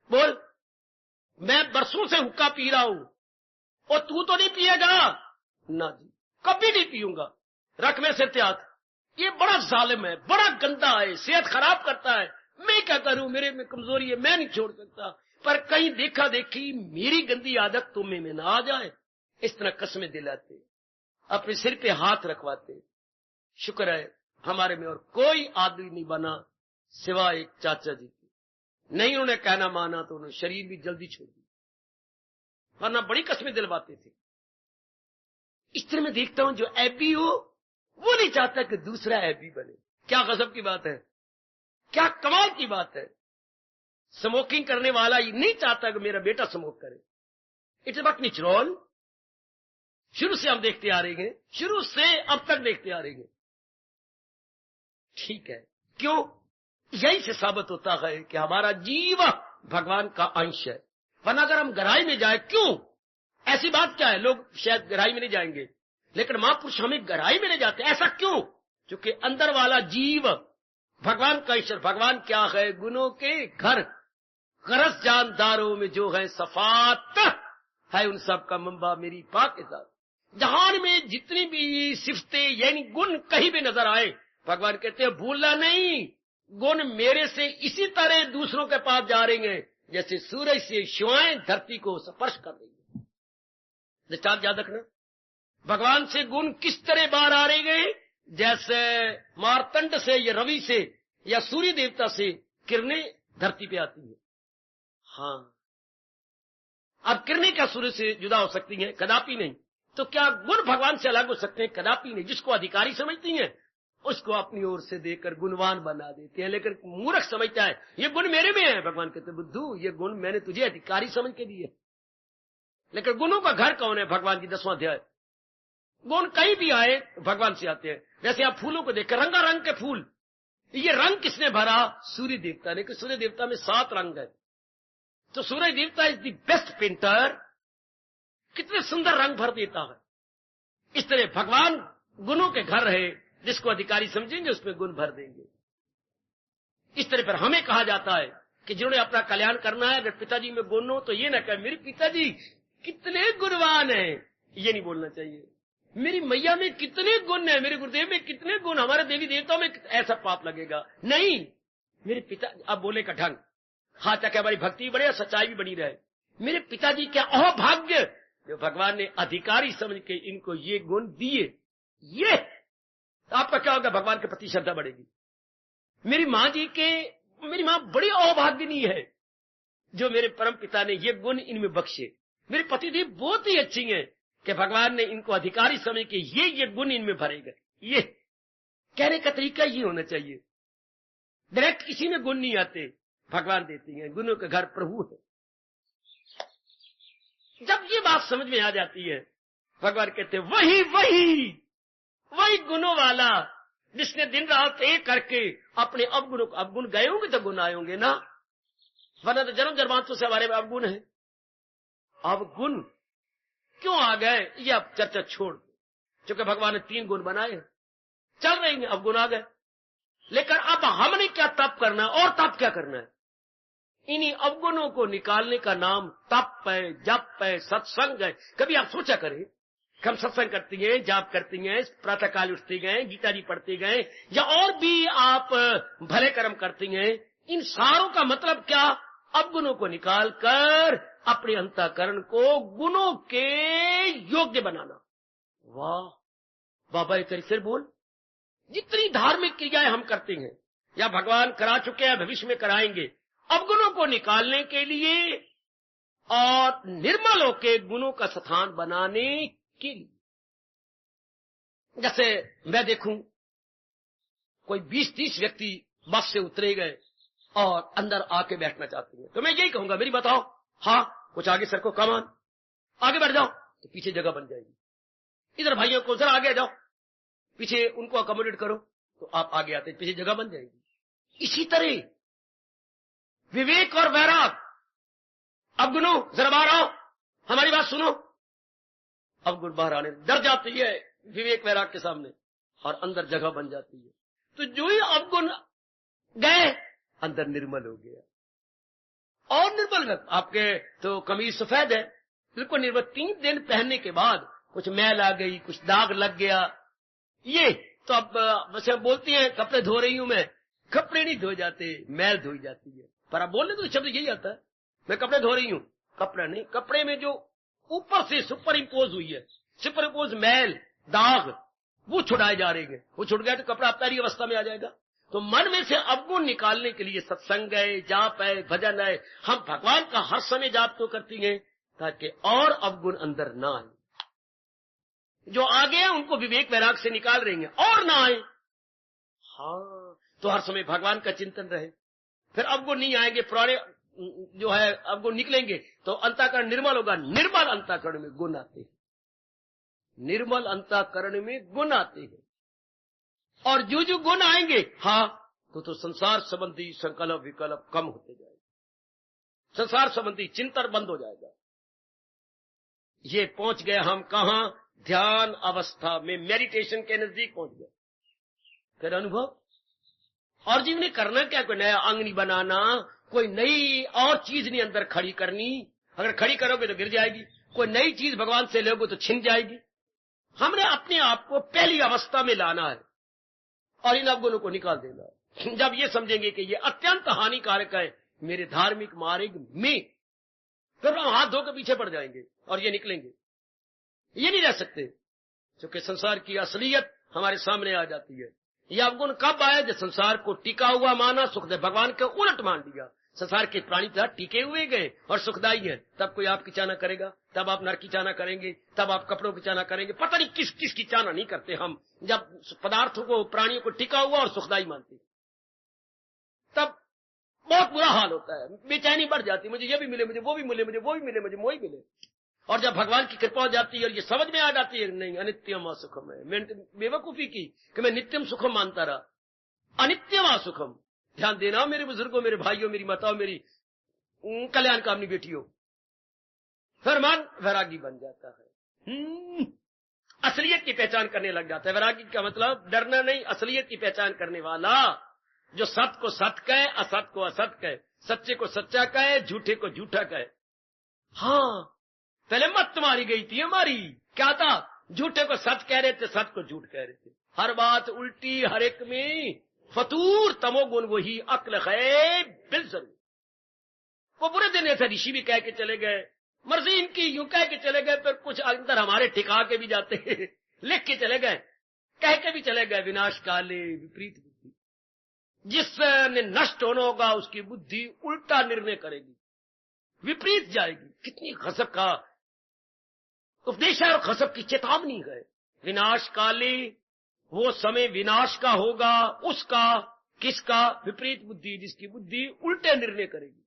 बोल, मैं बरसों से हुक्का पी रहा हूं और तू तो नहीं पिएगा ना जी, कभी नहीं पीऊंगा, रख मेरे सिर पे हाथ। ये बड़ा जालिम है, बड़ा गंदा है, सेहत खराब करता है। मैं क्या करूं, मेरे में कमजोरी है, मैं नहीं छोड़ सकता। पर कहीं देखा देखी मेरी गंदी आदत तुम्हें में ना आ जाए, इस तरह कसमें दिलाते, अपने सिर पे हाथ रखवाते। शुक्र है हमारे में और कोई आदमी नहीं बना सिवाय एक चाचा जी की। नहीं उन्होंने कहना माना तो उन्होंने शरीर भी जल्दी छोड़ दी, वरना बड़ी कसमें दिलवाते थे। इस तरह मैं देखता हूं, जो ऐबी हो वो नहीं चाहता कि दूसरा ऐबी बने। क्या गजब की बात है, क्या कमाल की बात है। स्मोकिंग करने वाला ये नहीं चाहता कि मेरा बेटा स्मोक करे। It's about natural. शुरू से हम देखते आ रहे हैं, शुरू से अब तक देखते आ रहे हैं। ठीक है, क्यों? यही से साबित होता है कि हमारा जीव भगवान का अंश है। वरना अगर हम गहराई में जाए, क्यों ऐसी बात क्या है, लोग शायद गहराई में नहीं जाएंगे, लेकिन महापुरुष हमें गहराई में नहीं जाते। ऐसा क्यों? क्योंकि अंदर वाला जीव भगवान का ईश्वर, भगवान क्या है, गुणों के घर, गरज जानदारों में जो है सफात है, उन सब का मंबा मेरी पाक के साथ। जहान में जितनी भी सिफतें यानी गुण कहीं भी नजर आए, भगवान कहते हैं भूलना नहीं, गुण मेरे से इसी तरह दूसरों के पास जा रहे हैं जैसे सूरज से शुआएं धरती को स्पर्श कर रही है। दृष्टांत याद रखना, भगवान से गुण किस तरह बाहर आ रहे हैं, जैसे मारतंड से या रवि से या सूर्य देवता से किरणें धरती पे आती है। हाँ, अब किरणें क्या सूर्य से जुदा हो सकती हैं? कदापि नहीं। तो क्या गुण भगवान से अलग हो सकते हैं? कदापि नहीं। जिसको अधिकारी समझती हैं उसको अपनी ओर से देकर गुणवान बना देते हैं, लेकिन मूर्ख समझता है ये गुण मेरे में है। भगवान कहते बुद्धू, ये गुण मैंने तुझे अधिकारी समझ के दिए। लेकिन गुणों का घर कौन है? भगवान की 10वां अध्याय। गुण कहीं भी आए भगवान से आते हैं। जैसे आप फूलों को देखकर, रंगारंग के फूल, ये रंग किसने भरा? सूर्य देवता ने, कि सूर्य देवता में 7 रंग है। तो सूर्य देवता इज द बेस्ट पेंटर, कितने सुंदर रंग भर देता है। इस तरह भगवान गुणों के घर है, जिसको अधिकारी समझेंगे उसमें गुण भर देंगे। इस तरह पर हमें कहा जाता है कि जिन्होंने अपना कल्याण करना है, अगर पिताजी में गुण हो तो ये ना कहे मेरे पिताजी कितने गुणवान है, ये नहीं बोलना चाहिए। मेरी मैया में कितने गुण है, मेरे गुरुदेव में कितने गुण, हमारे देवी देवताओं में, ऐसा पाप लगेगा नहीं। मेरे पिता, अब बोले का ढंग, हाँ चाहे हमारी भक्ति बढ़े और सच्चाई भी बनी रहे। मेरे पिताजी क्या अहोभाग्य जो भगवान ने अधिकारी समझ के इनको ये गुण दिए। ये तो आपका क्या होगा? भगवान के प्रति श्रद्धा बढ़ेगी। मेरी माँ जी के, मेरी माँ बड़ी अहोभाग्यनी है जो मेरे परम पिता ने ये गुण इनमें बख्शे। मेरे पतिदेव बहुत ही अच्छी हैं कि भगवान ने इनको अधिकारी समझ के ये गुण इनमें भरे गए। ये कहने का तरीका ये होना चाहिए। डायरेक्ट किसी में गुण नहीं आते। भगवान देती हैं, गुणों के घर प्रभु है। जब ये बात समझ में आ जाती है, भगवान कहते हैं वही गुणों वाला जिसने दिन रात एक करके अपने अवगुणों को, अवगुण गए होंगे तो गुण आए होंगे ना, वरना तो जन्म जन्मांतरों से हमारे में अवगुण है। अवगुण क्यों आ गए ये अब चर्चा छोड़ दो, क्योंकि भगवान ने 3 गुण बनाए, चल रही हैं, अवगुण आ गए। लेकिन अब हमने क्या तप करना है, और तप क्या करना है? इन्हीं अवगुणों को निकालने का नाम तप है, जप है, सत्संग है। कभी आप सोचा करें कि हम सत्संग करती हैं, जाप करती हैं, प्रातः काल उठती गए, गीता जी पढ़ती गए, या और भी आप भले कर्म करती हैं, इन सारों का मतलब क्या? अवगुणों को निकालकर अपने अंतःकरण को गुणों के योग्य बनाना। वाह बाबा, एक फिर बोल, जितनी धार्मिक क्रियाएं हम करती हैं या भगवान करा चुके हैं, भविष्य में कराएंगे, अवगुणों को निकालने के लिए और निर्मल होके गुणों का स्थान बनाने के लिए। जैसे मैं देखूं कोई 20-30 व्यक्ति बस से उतरे गए और अंदर आके बैठना चाहते हैं, तो मैं यही कहूंगा, मेरी बताओ, हाँ कुछ आगे सर को कमान, आगे बढ़ जाओ, तो पीछे जगह बन जाएगी। इधर भाइयों को जरा आगे जाओ, पीछे उनको अकोमोडेट करो, तो आप आगे आते, पीछे जगह बन जाएगी। इसी तरह विवेक और वैराग, अवगुणों जरा बाहर आओ, हमारी बात सुनो, अवगुण बाहर आने डर जाती है विवेक वैराग के सामने, और अंदर जगह बन जाती है। तो जो ही अवगुण गए, अंदर निर्मल हो गया। और निर्मल, आपके तो कमीज सफेद है, बिल्कुल निर्मल, 3 दिन पहनने के बाद कुछ मैल आ गई, कुछ दाग लग गया, ये तो अब वैसे बोलती हैं कपड़े धो रही हूं मैं, कपड़े नहीं धो जाते, मैल धोई जाती है। पर आप बोलने तो शब्द यही आता है, मैं कपड़े धो रही हूं, कपड़ा नहीं, कपड़े में जो ऊपर से सुपर इम्पोज हुई है, सुपर इम्पोज मैल दाग, वो छुड़ाए जा रहे हैं। वो छुट गया तो कपड़ा अपनी अवस्था में आ जाएगा। तो मन में से अवगुण निकालने के लिए सत्संग है, जाप है, भजन है। हम भगवान का हर समय जाप तो करती हैं ताकि और अवगुण अंदर ना आए। जो आ गए उनको विवेक वैराग से निकाल रही हैं और ना आए। हाँ, तो हर समय भगवान का चिंतन रहे, फिर अवगुण नहीं आएंगे। पुराने जो है अवगुण निकलेंगे तो अंतःकरण निर्मल होगा। निर्मल अंतःकरण में गुण आते हैं, निर्मल अंतःकरण में गुण आते हैं। और जो जो गुण आएंगे, हाँ, तो संसार संबंधी संकल्प विकल्प कम होते जाएगा, संसार संबंधी चिंतन बंद हो जाएगा। ये पहुंच गए हम कहां? ध्यान अवस्था में, मेडिटेशन के नजदीक पहुंच गए। फिर अनुभव, और जीवन में करना क्या? कोई नया अंग नहीं बनाना, कोई नई और चीज नहीं अंदर खड़ी करनी। अगर खड़ी करोगे तो गिर जाएगी, कोई नई चीज भगवान से लोगे तो छिन जाएगी। हमने अपने आप को पहली अवस्था में लाना है और इन अवगुणों को निकाल देना है। जब ये समझेंगे कि ये अत्यंत हानिकारक है मेरे धार्मिक मार्ग में, फिर हम हाथ धो के पीछे पड़ जाएंगे और ये निकलेंगे। ये नहीं रह सकते, क्योंकि संसार की असलियत हमारे सामने आ जाती है। यह अवगुण कब आया? जब संसार को टिका हुआ माना, सुखदेव भगवान के उलट मान लिया। संसार के प्राणी टिके हुए गए और सुखदाई है, तब कोई आपकी चाहना करेगा, तब आप नर की चाहना करेंगे, तब आप कपड़ों की चाहना करेंगे। पता नहीं किस किस की चाहना नहीं करते हम, जब पदार्थों को, प्राणियों को टिका हुआ और सुखदाई मानते, तब बहुत बुरा हाल होता है, बेचैनी बढ़ जाती, मुझे ये भी मिले, मुझे वो भी मिले, मुझे वो भी मिले, मुझे वो ही मिले। और जब भगवान की कृपा हो जाती है और ये समझ में आ जाती है, नहीं अनित्यम असुखम है, मैंने बेवकूफी की कि मैं नित्यम सुखम मानता रहा, अनित्यम असुखम। ध्यान देना मेरे बुजुर्गों, मेरे भाइयों, मेरी माताओं, मेरी कल्याण कामनी बेटियों, फिर मन वैरागी बन जाता है, असलियत की पहचान करने लग जाता है। वैरागी का मतलब डरना नहीं, असलियत की पहचान करने वाला, जो सत्य को सत्य कहे, असत्य को असत्य कहे, सच्चे को सच्चा कहे, झूठे को झूठा कहे। हाँ, पहले मत मारी गई थी हमारी, क्या था? झूठे को सच कह रहे थे, सच को झूठ कह रहे थे, हर बात उल्टी, हर एक में फतूर, तमोगुण वही अक्ल है बिल्जरूर। वो बुरे दिन ऐसे ऋषि भी कह के चले गए, मर्जी इनकी, यूं कह के चले गए, फिर कुछ अंदर हमारे टिका के भी जाते हैं, लिख के चले गए, कह के भी चले गए, विनाश काले विपरीत बुद्धि। जिसने नष्ट होना होगा उसकी बुद्धि उल्टा निर्णय करेगी, विपरीत जाएगी। कितनी गजब का उपदेश है और गजब की चेतावनी है। विनाश काले, वो समय विनाश का होगा, उसका किसका? विपरीत बुद्धि, जिसकी बुद्धि उल्टे निर्णय करेगी।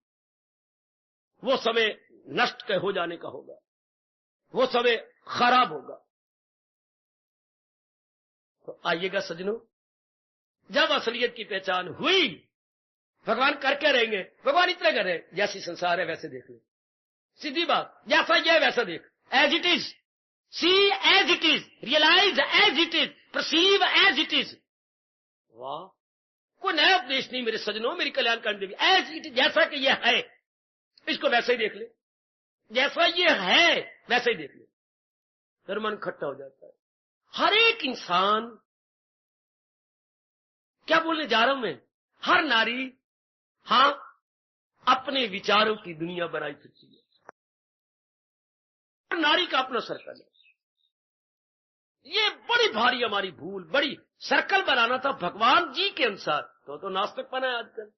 वो समय नष्ट हो जाने का होगा, वो समय खराब होगा। तो आइएगा सज्जनों, जब असलियत की पहचान हुई, भगवान करके रहेंगे, भगवान इतना कर रहे, जैसी संसार है वैसे देख ले, सीधी बात, जैसा ये वैसा देख, as it is, see as it is, realize as it is, perceive as it is. वाह, कोई नया उपदेश नहीं मेरे सज्जनों, मेरी कल्याणकारी देवी, एज इट इज, जैसा कि यह है इसको वैसे ही देख ले, जैसा ये है वैसे ही देख ले, फिर मन खट्टा हो जाता है। हर एक इंसान, क्या बोलने जा रहा हूं मैं, हर नारी, हां, अपने विचारों की दुनिया बनाई फिरती है। हर नारी का अपना सर्कल है। ये बड़ी भारी हमारी भूल, बड़ी सर्कल बनाना था भगवान जी के अनुसार, तो नास्तिक बना है आजकल।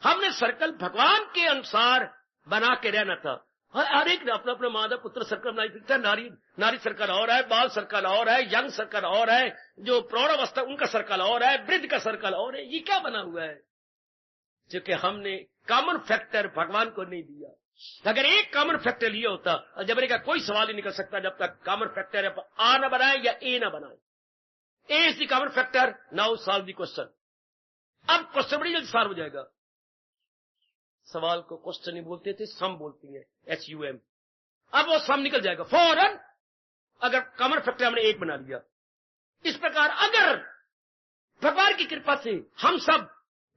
हमने सर्कल भगवान के अनुसार बना के रहना था। हर एक ने अपना अपना माता पुत्र सर्कल बनाई फिरता है। नारी सर्कल और है, बाल सर्कल और है, यंग सर्कल और है, जो प्रौढ़ अवस्था उनका सर्कल और है, वृद्ध का सर्कल और है। ये क्या बना हुआ है? क्योंकि हमने कॉमन फैक्टर भगवान को नहीं दिया। अगर एक कॉमन फैक्टर लिया होता, जबरे का कोई सवाल ही निकल सकता जब तक कॉमन फैक्टर आ ना बनाए या ए ना बनाए। A is the common factor, now solve the question. अब क्वेश्चन बड़ी जल्दी सॉल्व हो जाएगा। सवाल को क्वेश्चन नहीं बोलते थे, सम बोलती है, SUM। अब वो सम निकल जाएगा फौरन, अगर कॉमन फैक्टर हमने एक बना लिया। इस प्रकार अगर भगवान की कृपा से हम सब,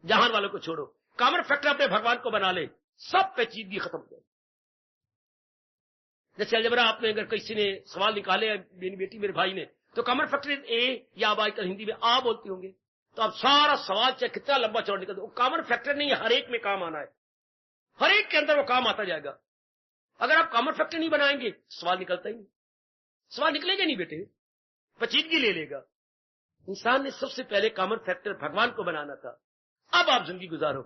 जहान वालों को छोड़ो, कॉमन फैक्टर अपने भगवान को बना ले, सब पेचीदगी खत्म हो जाए। जैसे अलजबरा आपने अगर किसी ने सवाल निकाले, मेरी बेटी मेरे भाई ने, तो कॉमन फैक्टर ए, या आप आजकल हिंदी में आ बोलती होंगे, तो अब सारा सवाल चाहे कितना लंबा चौड़ा निकल, वो कॉमन फैक्टर नहीं है, हर एक में काम आना है, हर एक के अंदर वो काम आता जाएगा। अगर आप कॉमन फैक्टर नहीं बनाएंगे, सवाल निकलता ही नहीं, सवाल निकलेगा नहीं बेटे, पेचीदगी ले लेगा। इंसान ने सबसे पहले कॉमन फैक्टर भगवान को बनाना था। अब आप जिंदगी गुजारो।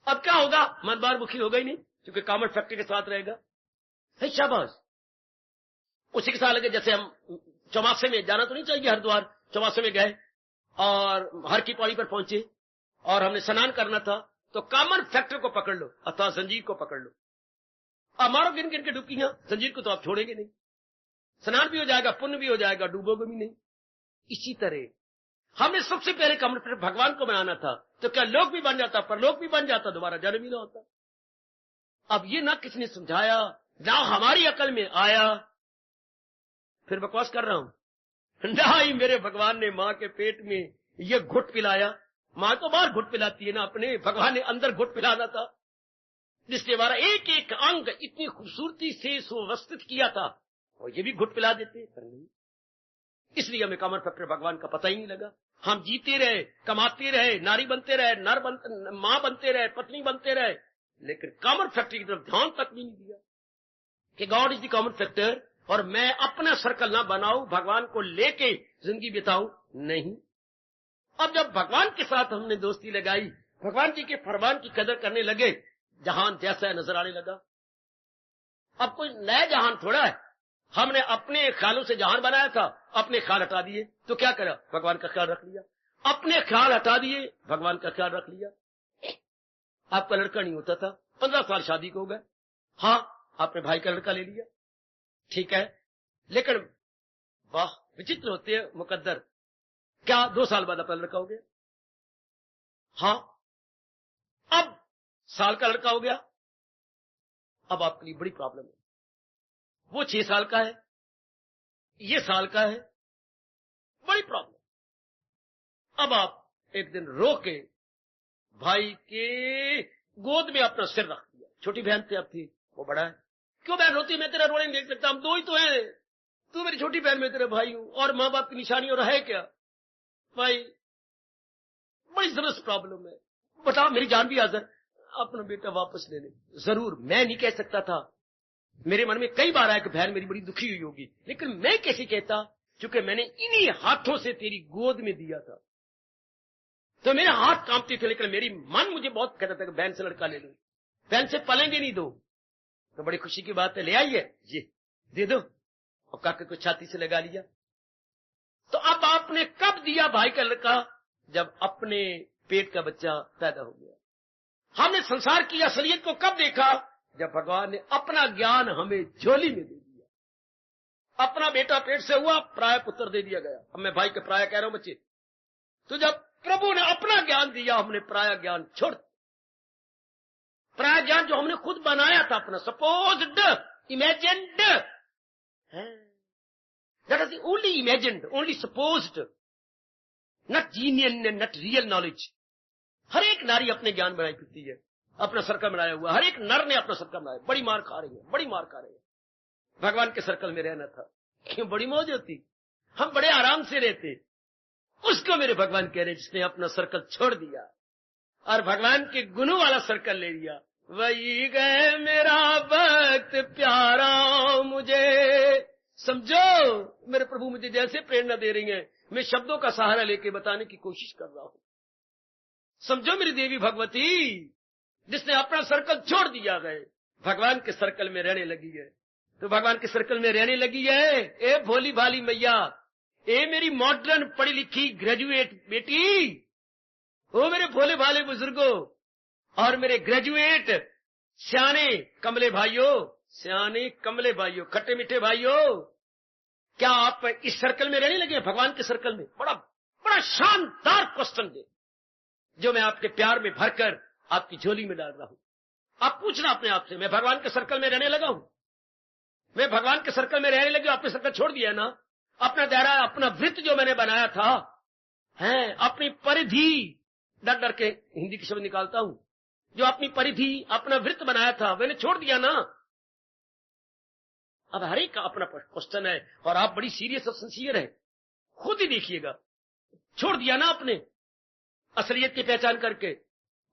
अब क्या होगा? मन बार मुखी होगा ही नहीं, क्योंकि कॉमन फैक्टर के साथ रहेगा। है शाबाश। उसी के साथ लगे, जैसे हम चौमासे में जाना तो नहीं चाहिए, हरिद्वार चौमासे में गए और हर की पौड़ी पर पहुंचे और हमने स्नान करना था, तो कॉमन फैक्टर को पकड़ लो अथवा जंजीर को पकड़ लो। अब मारो गिन गिन के डुबकियां, जंजीर को तो आप छोड़ेंगे नहीं, स्नान भी हो जाएगा, पुण्य भी हो जाएगा, डूबोगे भी नहीं। इसी तरह हमने सबसे पहले कॉमन फैक्टर भगवान को बनाना था, तो क्या लोक भी बन जाता, परलोक भी बन जाता, दोबारा जन्म ही ना होता। अब ये ना किसने समझाया, ना हमारी अकल में आया। फिर बकवास कर रहा हूं ना ही मेरे भगवान ने मां के पेट में ये घुट पिलाया। मां तो बाहर घुट पिलाती है ना, अपने भगवान ने अंदर घुट पिलाना था, जिससे हमारा एक एक अंग इतनी खूबसूरती से सुव्यवस्थित किया था, और ये भी घुट पिला देते, पर नहीं। इसलिए हमें कॉमन फैक्टर भगवान का पता ही नहीं लगा। हम जीते रहे, कमाते रहे, नारी बनते रहे, मां बनते रहे, पत्नी बनते रहे, लेकिन कॉमन फैक्टर की तरफ ध्यान तक भी नहीं दिया कि God is the common factor, और मैं अपना सर्कल ना बनाऊं, भगवान को लेके जिंदगी बिताऊं, नहीं। अब जब भगवान के साथ हमने दोस्ती लगाई, भगवान जी के फरमान की कदर करने लगे, जहान जैसा नजर आने लगा। अब कोई नया जहान थोड़ा है, हमने अपने ख्यालों से जहान बनाया था, अपने ख्याल हटा दिए, तो क्या करा? भगवान का ख्याल रख लिया। अपने ख्याल हटा दिए, भगवान का ख्याल रख लिया। आपका लड़का नहीं होता था, 15 साल शादी को हो गए, हाँ आपने भाई का लड़का ले लिया, ठीक है, लेकिन वाह विचित्र होते हैं मुकद्दर, क्या 2 साल बाद अपना लड़का हो गया, हाँ अब साल का लड़का हो गया, अब आपके लिए बड़ी प्रॉब्लम है। वो 6 साल का है, ये साल का है, बड़ी प्रॉब्लम। अब आप एक दिन रो के भाई के गोद में अपना सिर रख दिया। छोटी बहन थी, अब थी, वो बड़ा है, क्यों बहन रोती, मैं तेरा रोने नहीं देख सकता, हम 2 ही तो हैं, तू मेरी छोटी बहन, मैं तेरा भाई हूं, और मां बाप की निशानी और है क्या भाई? बड़ी जबरदस्त प्रॉब्लम है, बताओ मेरी जान भी हाजिर, अपना बेटा वापस ले ले। जरूर मैं नहीं कह सकता था, मेरे मन में कई बार आया कि बहन मेरी बड़ी दुखी हुई होगी, लेकिन मैं कैसे कहता, क्योंकि मैंने इन्हीं हाथों से तेरी गोद में दिया था, तो मेरे हाथ कांपते थे, लेकिन मेरी मन मुझे बहुत कहता था कि बहन से लड़का ले लो, बहन से पलेंगे नहीं दो, तो बड़ी खुशी की बात है, ले आइए जी, दे दो, और काके को छाती से लगा लिया। तो अब आपने कब दिया भाई का लड़का? जब अपने पेट का बच्चा पैदा हो गया। हमने संसार की असलियत को कब देखा? जब भगवान ने अपना ज्ञान हमें झोली में दे दिया। अपना बेटा पेट से हुआ, प्राय पुत्र दे दिया गया। अब मैं भाई के प्राय कह रहा हूं बच्चे, तो जब प्रभु ने अपना ज्ञान दिया, हमने प्राय ज्ञान छोड़, प्राय ज्ञान जो हमने खुद बनाया था अपना, supposed, imagined, that is only imagined, only supposed, not genuine, not real knowledge. हर एक नारी अपने ज्ञान बनाई फिरती है, अपना सर्कल बनाया हुआ। हर एक नर ने अपना सर्कल बनाया। बड़ी मार खा रही है, बड़ी मार खा रही है। भगवान के सर्कल में रहना था, क्यों? बड़ी मौज होती, हम बड़े आराम से रहते। उसको मेरे भगवान कह रहे जिसने अपना सर्कल छोड़ दिया और भगवान के गुणों वाला सर्कल ले लिया। वही गए मेरा वक्त प्यारा मुझे, समझो मेरे प्रभु मुझे जैसे प्रेरणा दे रही हैं, मैं शब्दों का सहारा लेके बताने की कोशिश कर रहा हूं। समझो मेरी देवी भगवती, जिसने अपना सर्कल छोड़ दिया गए, भगवान के सर्कल में रहने लगी है। तो भगवान के सर्कल में रहने लगी है, ए भोली भाली मैया, ए मेरी मॉडर्न पढ़ी लिखी ग्रेजुएट बेटी, ओ मेरे भोले भाले बुजुर्गों और मेरे ग्रेजुएट सियाने कमले भाइयों, सियाने कमले भाइयों, खट्टे मीठे भाइयों, क्या आप इस सर्कल में रहने लगे? भगवान के सर्कल में? बड़ा शानदार क्वेश्चन दे, जो मैं आपके प्यार में भरकर आपकी झोली में डाल रहा हूं। आप पूछना अपने आप से, मैं भगवान के सर्कल में रहने लगा हूं? मैं भगवान के सर्कल में रहने लगे? आपने सर्कल छोड़ दिया ना? अपना दायरा, अपना वृत्त जो मैंने बनाया था, है अपनी परिधि, डर डर के हिंदी के शब्द निकालता हूं, जो अपनी परिधि, अपना वृत्त बनाया था, मैंने छोड़ दिया ना? अब हर एक का अपना क्वेश्चन है और आप बड़ी सीरियस और सिंसियर है, खुद ही देखिएगा। छोड़ दिया ना आपने असलियत की पहचान करके?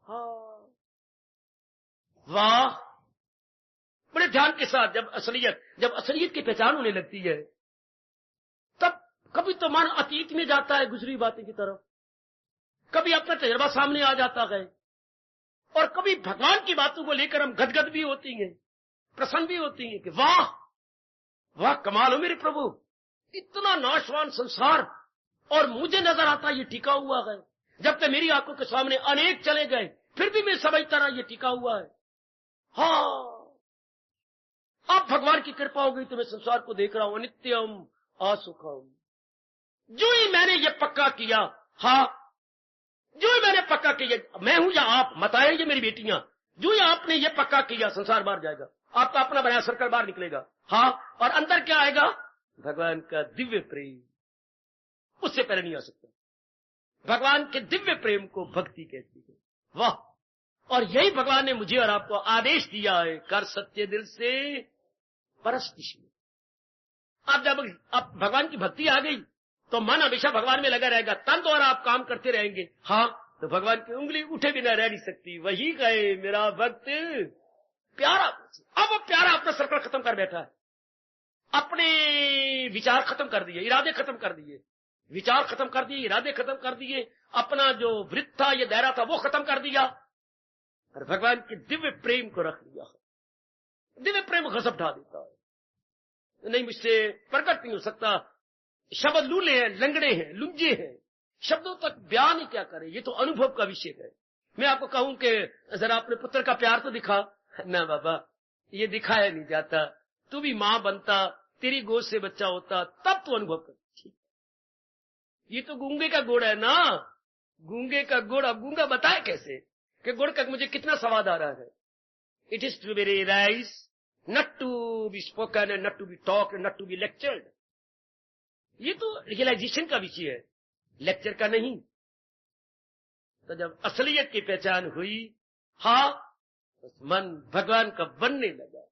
हाँ, वाह, बड़े ध्यान के साथ जब असलियत की पहचान होने लगती है, तब कभी तो मन अतीत में जाता है गुजरी बातें की तरफ, कभी अपना तजर्बा सामने आ जाता है, और कभी भगवान की बातों को लेकर हम गदगद भी होती हैं, प्रसन्न भी होती हैं कि वाह वाह, कमाल हो मेरे प्रभु, इतना नाशवान संसार और मुझे नजर आता ये टिका हुआ है। जब तक मेरी आंखों के सामने अनेक चले गए, फिर भी मैं समझता रहा ये टिका हुआ है। हाँ, अब भगवान की कृपा हो गई तो मैं संसार को देख रहा हूं, अनित्यम असुखम। जो ही मैंने ये पक्का किया, हाँ, जो ही मैंने पक्का किया, मैं हूं या आप, बताए ये मेरी बेटियां, जो ही आपने ये पक्का किया, संसार बाहर जाएगा, आपका अपना बनाया सर्कल बाहर निकलेगा। हाँ, और अंदर क्या आएगा? भगवान का दिव्य प्रेम, उससे पहले नहीं आ सकता। भगवान के दिव्य प्रेम को भक्ति कहती है। वाह, और यही भगवान ने मुझे और आपको आदेश दिया है, कर सच्चे दिल से परस्तिश में। आप जब अब भगवान की भक्ति आ गई तो मन हमेशा भगवान में लगा रहेगा, तन द्वारा आप काम करते रहेंगे। हाँ, तो भगवान की उंगली उठे बिना रह नहीं सकती। वही गए मेरा भक्त प्यारा। अब वो प्यारा अपना सर्कल खत्म कर बैठा है, अपने विचार खत्म कर दिए, इरादे खत्म कर दिए, विचार खत्म कर दिए, इरादे खत्म कर दिए, अपना जो वृत्त था, ये दायरा था, वो खत्म कर दिया और भगवान के दिव्य प्रेम को रख लिया। दिव्य प्रेम गजब ढा देता है, नहीं मुझसे प्रकट नहीं हो सकता। शब्द लूले हैं, लंगड़े हैं, लुंजे हैं, शब्दों तक बयान ही क्या करें, ये तो अनुभव का विषय है। मैं आपको कहूं कि जरा अपने पुत्र का प्यार तो दिखा, ना बाबा ये दिखाया नहीं जाता, तू भी मां बनता, तेरी गोद से बच्चा होता, तब तू अनुभव कर। ये तो गूंगे का गुड़ है ना, गूंगे का गुड़। अब गूंगा बताए कैसे कि गुड़ का मुझे कितना स्वाद आ रहा है। It is to be realise, not to be spoken and not to be talk and not to be lectured. ये तो रियलाइजेशन का विषय है, लेक्चर का नहीं। तो जब असलियत की पहचान हुई, हाँ, बस मन भगवान का बनने लगा।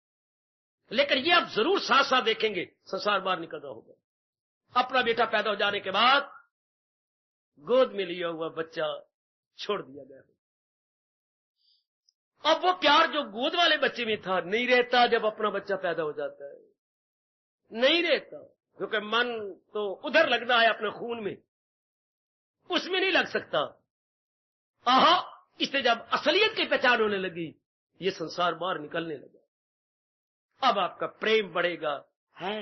लेकिन ये आप जरूर साथ साथ देखेंगे, संसार बाहर निकलना होगा। अपना बेटा पैदा हो जाने के बाद गोद में लिया हुआ बच्चा छोड़ दिया गया। अब वो प्यार जो गोद वाले बच्चे में था नहीं रहता, जब अपना बच्चा पैदा हो जाता है नहीं रहता, क्योंकि मन तो उधर लगना है अपने खून में, उसमें नहीं लग सकता। आहा, इससे जब असलियत की पहचान होने लगी, ये संसार बाहर निकलने लगा। अब आपका प्रेम बढ़ेगा, है,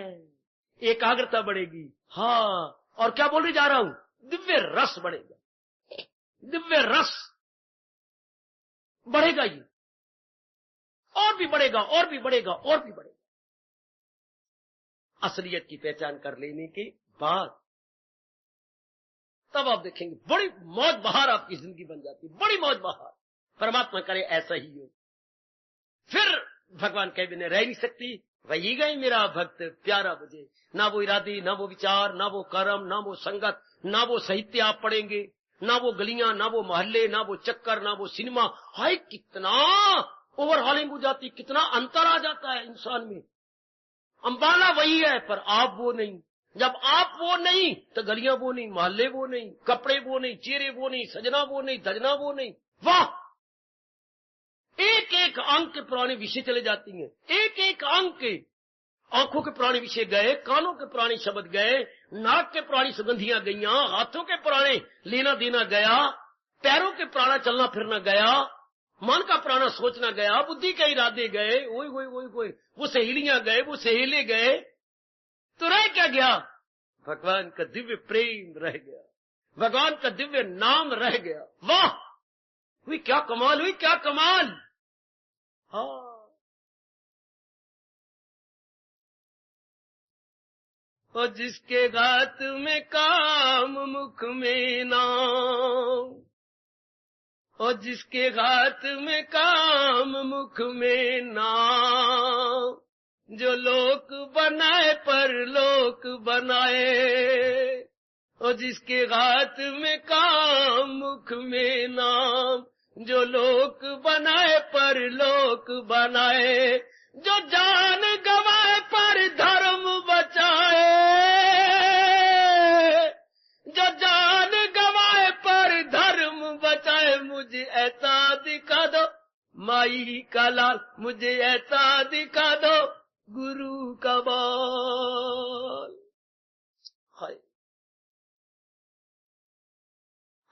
एकाग्रता बढ़ेगी, हाँ, और क्या बोलने जा रहा हूं, दिव्य रस बढ़ेगा। दिव्य रस बढ़ेगा ही, और भी बढ़ेगा और भी बढ़ेगा और भी बढ़ेगा। असलियत की पहचान कर लेने के बाद तब आप देखेंगे बड़ी मौज बहार आपकी जिंदगी बन जाती है, बड़ी मौज बहार। परमात्मा करे ऐसा ही हो। फिर भगवान कह बिना रह नहीं सकती, वही गए मेरा भक्त प्यारा बजे। ना वो इरादे, ना वो विचार, ना वो कर्म, ना वो संगत, ना वो साहित्य आप पढ़ेंगे, ना वो गलियां, ना वो मोहल्ले, ना वो चक्कर, ना वो सिनेमा। हाय कितना ओवरहॉलिंग हो जाती, कितना अंतर आ जाता है इंसान में। अंबाला वही है पर आप वो नहीं। जब आप वो नहीं तो गलियां वो नहीं, मोहल्ले वो नहीं, कपड़े वो नहीं, चेहरे वो नहीं, सजना वो नहीं, धजना वो नहीं। वाह, एक एक अंक के पुराने विषय चले जाती हैं, एक एक अंक के। आंखों के पुराने विषय गए, कानों के पुराने शब्द गए, नाक के पुरानी सुगंधियां गईयां, हाथों के पुराने लेना देना गया, पैरों के पुराना चलना फिरना गया, मन का पुराना सोचना गया, बुद्धि के इरादे गए, ओए ओए ओए ओए, वो सहेलियां गए, वो सहेले गए, तो रह क्या गया? भगवान का दिव्य प्रेम रह गया, भगवान का दिव्य नाम रह गया। वाह, हुई क्या कमाल, हुई क्या कमाल। हाँ, और जिसके हाथ में काम मुख में नाम, और जिसके हाथ में काम मुख में नाम, जो लोक बनाए पर लोक बनाए। और जिसके हाथ में काम मुख में नाम, जो लोक बनाए पर लोक बनाए। जो जान गवाए पर धर्म बचाए, जो जान गवाए पर धर्म बचाए। मुझे ऐसा दिखा दो माई का लाल, मुझे ऐसा दिखा दो गुरु का बाल। हाय,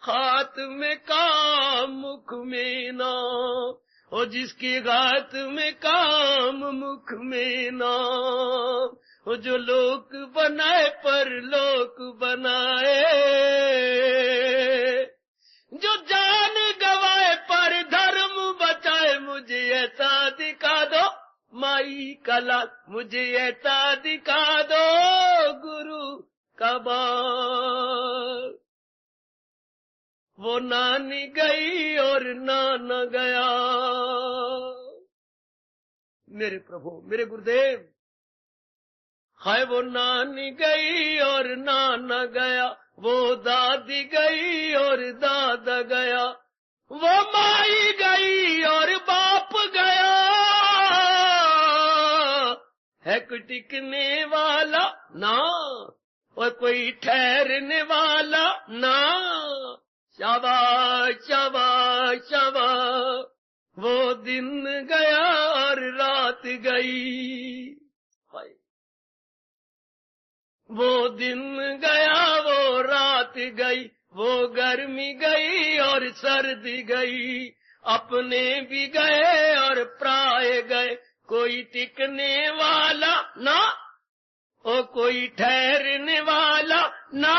हाथ में काम मुख में नाम, और जिसके हाथ में काम मुख में नाम। और जो लोक बनाए पर लोक बनाए, जो जान गवाए पर धर्म बचाए। मुझे ऐसा दिखा दो माई का लाल, मुझे ऐसा दिखा दो गुरु का बाल। वो नानी गई और नाना गया, मेरे प्रभु मेरे गुरुदेव। हाय, वो नानी गई और नाना गया, वो दादी गई और दादा गया, वो माई गई और बाप गया। है कोई टिकने वाला ना, और कोई ठहरने वाला ना। शाबाश शाबाश शाबाश, वो दिन गया और रात गई। वो दिन गया वो रात गई, वो गर्मी गई और सर्दी गई। अपने भी गए और पराए गए, कोई टिकने वाला ना, और कोई ठहरने वाला ना।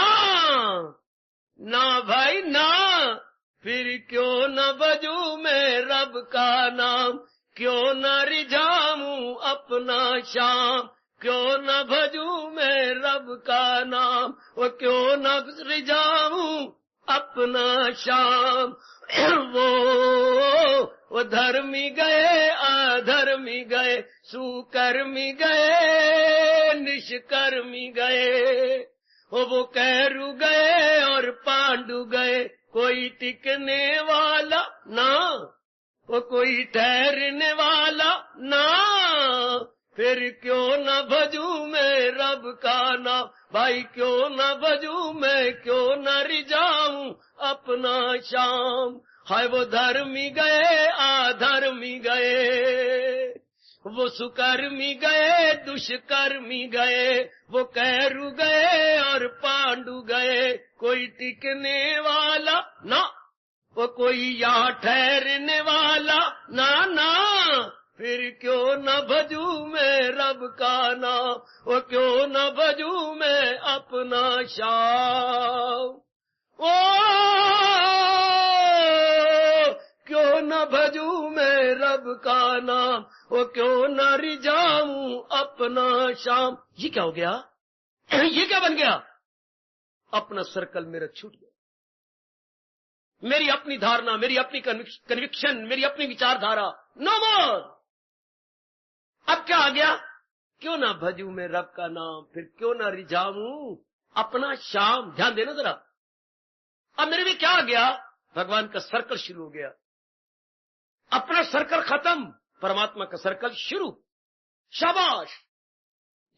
ना भाई ना, फिर क्यों न बजूं मैं रब का नाम, क्यों न रिझाऊं अपना शाम, क्यों न भजूं मैं रब का नाम, वो क्यों न रिझाऊं अपना शाम। वो धर्मी गए अधर्मी गए, सुकर्मी गए निष्कर्मी गए। वो कैरू गए और पांडु गए, कोई टिकने वाला ना, वो कोई ठहरने वाला ना। फिर क्यों न भजूं मैं रब का नाम, भाई क्यों न भजूं मैं, क्यों न रिझाऊं अपना शाम। हाय, वो धर्मी गए अधर्मी गए, वो सुकर्मी गए दुष्कर्मी गए, वो कैरू गए और पांडु गए, कोई टिकने वाला ना, वो कोई यहाँ ठहरने वाला ना ना। फिर क्यों न भजूं मैं रब का नाम, वो क्यों न भजूं मैं अपना शाम। ओ न भजूं मैं रब का नाम, वो क्यों न रिझाऊं अपना शाम। ये क्या हो गया? ये क्या बन गया? अपना सर्कल मेरा छूट गया, मेरी अपनी धारणा, मेरी अपनी कन्विक्शन, मेरी अपनी विचारधारा, नो मोर। अब क्या आ गया? क्यों ना भजूं मैं रब का नाम, फिर क्यों ना रिझाऊं अपना शाम। ध्यान देना जरा, अब मेरे में क्या आ गया? भगवान का सर्कल शुरू हो गया। अपना सर्कल खत्म, परमात्मा का सर्कल शुरू। शाबाश।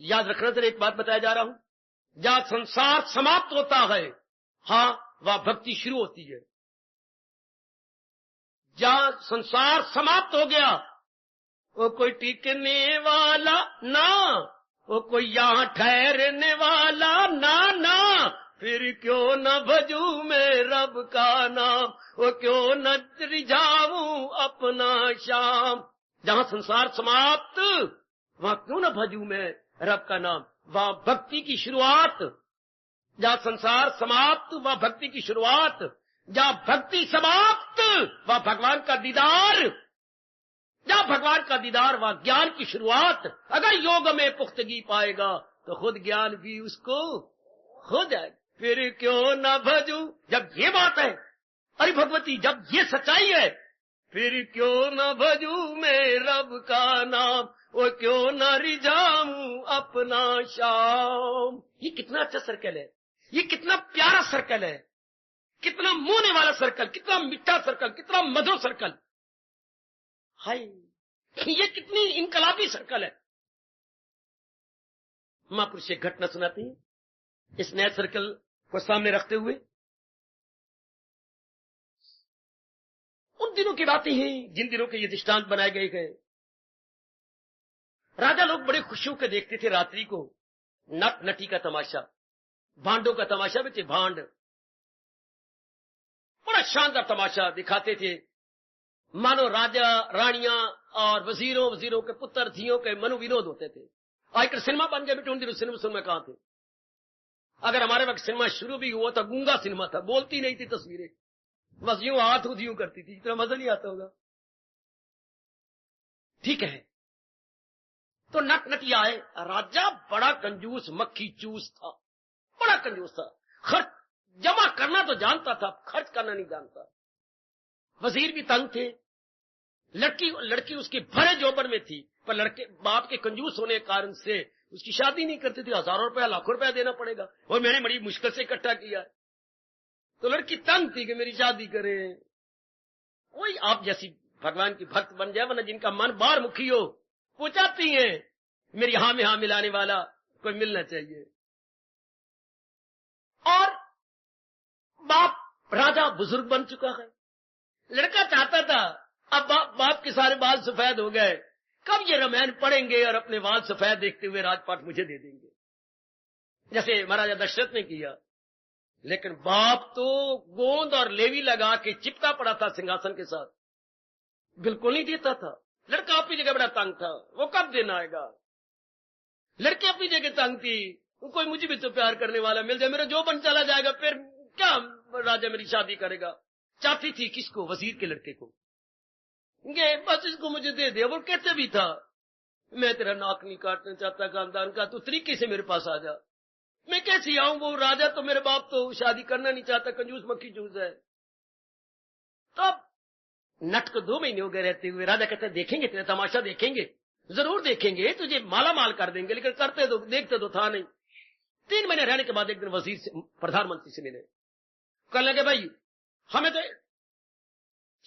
याद रखना जरा, एक बात बताया जा रहा हूं, जहां संसार समाप्त होता है, हां, वह भक्ति शुरू होती है। जहां संसार समाप्त हो गया, वो कोई टिकने वाला ना, वो कोई यहां ठहरने वाला ना ना। फिर क्यों न भजूं मैं रब का नाम, वो क्यों न रिझाऊं अपना शाम। जहां संसार समाप्त, वहां क्यों न भजूं मैं रब का नाम, वहां भक्ति की शुरुआत। जहां संसार समाप्त, वहां भक्ति की शुरुआत। जहां भक्ति समाप्त, वहां भगवान का दीदार। जहां भगवान का दीदार, वहां ज्ञान की शुरुआत। अगर योग में पुख्तगी पाएगा तो खुद ज्ञान भी उसको हो जाएगा। फिर क्यों न भजूं, जब ये बात है, अरे भगवती, जब ये सच्चाई है, फिर क्यों न भजूं मैं रब का नाम, वो क्यों न रिझाऊं अपना शाम। ये कितना अच्छा सर्कल है, ये कितना प्यारा सर्कल है, कितना मोहने वाला सर्कल, कितना मीठा सर्कल, कितना मधुर सर्कल। हाय, ये कितनी इनकलाबी सर्कल है। महापुरुष एक घटना सुनाते हैं इस नए सर्कल को सामने रखते हुए। उन दिनों की बातें हैं जिन दिनों के ये दृष्टांत बनाए गए। राजा लोग बड़े खुशी होकर देखते थे रात्रि को नट नटी का तमाशा, भांडों का तमाशा भी थे। भांड बड़ा शानदार तमाशा दिखाते थे, मानो राजा रानियां और वजीरों के पुत्र धियों के मनोविनोद होते थे। आजकल सिनेमा बन गया बेटे, उन दिनों सिनेमा कहां थे? अगर हमारे वक्त सिनेमा शुरू भी हुआ था, गूंगा सिनेमा था, बोलती नहीं थी तस्वीरें, बस यूं हाथ यूं करती थी, इतना मजा नहीं आता होगा। ठीक है, तो नट नटिया आए। राजा बड़ा कंजूस मक्खी चूस था, बड़ा कंजूस था। खर्च जमा करना तो जानता था, खर्च करना नहीं जानता। वजीर भी तंग थे। लड़की उसकी भरे जोबन में थी, पर लड़के बाप के कंजूस होने के कारण से उसकी शादी नहीं करती थी। हजारों रुपया लाखों रुपया देना पड़ेगा, और मैंने बड़ी मुश्किल से इकट्ठा किया। तो लड़की तंग थी कि मेरी शादी करे। वही आप जैसी भगवान की भक्त बन जाए, वरना जिनका मन बाहर मुखी हो, वो चाहती है मेरी हां में हां मिलाने वाला कोई मिलना चाहिए। और बाप राजा बुजुर्ग बन चुका है। लड़का चाहता था, अब बाप के सारे बाल सफेद हो गए, कब ये रामायण पढ़ेंगे और अपने बाल सफेद देखते हुए राजपाट मुझे दे देंगे, जैसे महाराजा दशरथ ने किया। लेकिन बाप तो गोंद और लेवी लगा के चिपका पड़ा था सिंहासन के साथ, बिल्कुल नहीं देता था। लड़का अपनी जगह बड़ा तंग था, वो कब दिन आएगा। लड़की अपनी जगह तंग थी, कोई मुझे भी तो प्यार करने वाला मिल जाए, मेरा जो बन चला जाएगा, फिर क्या राजा मेरी शादी करेगा। चाहती थी किसको? वजीर के लड़के को। बस इसको मुझे दे दे। वो कहते भी था, मैं तेरा नाक नहीं काटना चाहता खानदान का, तू तरीके से मेरे पास आ जा। मैं कैसे आऊं? वो राजा तो मेरे बाप तो शादी करना नहीं चाहता, कंजूस मक्खी चूस है। तब नट को 2 महीने हो गए रहते हुए। राजा कहते देखेंगे तेरा तमाशा, देखेंगे, जरूर देखेंगे, तुझे माला माल कर देंगे, लेकिन करते तो देखते तो था नहीं। 3 महीने रहने के बाद एक दिन वजीर से, प्रधानमंत्री से मिले। कहने लगे भाई हमें तो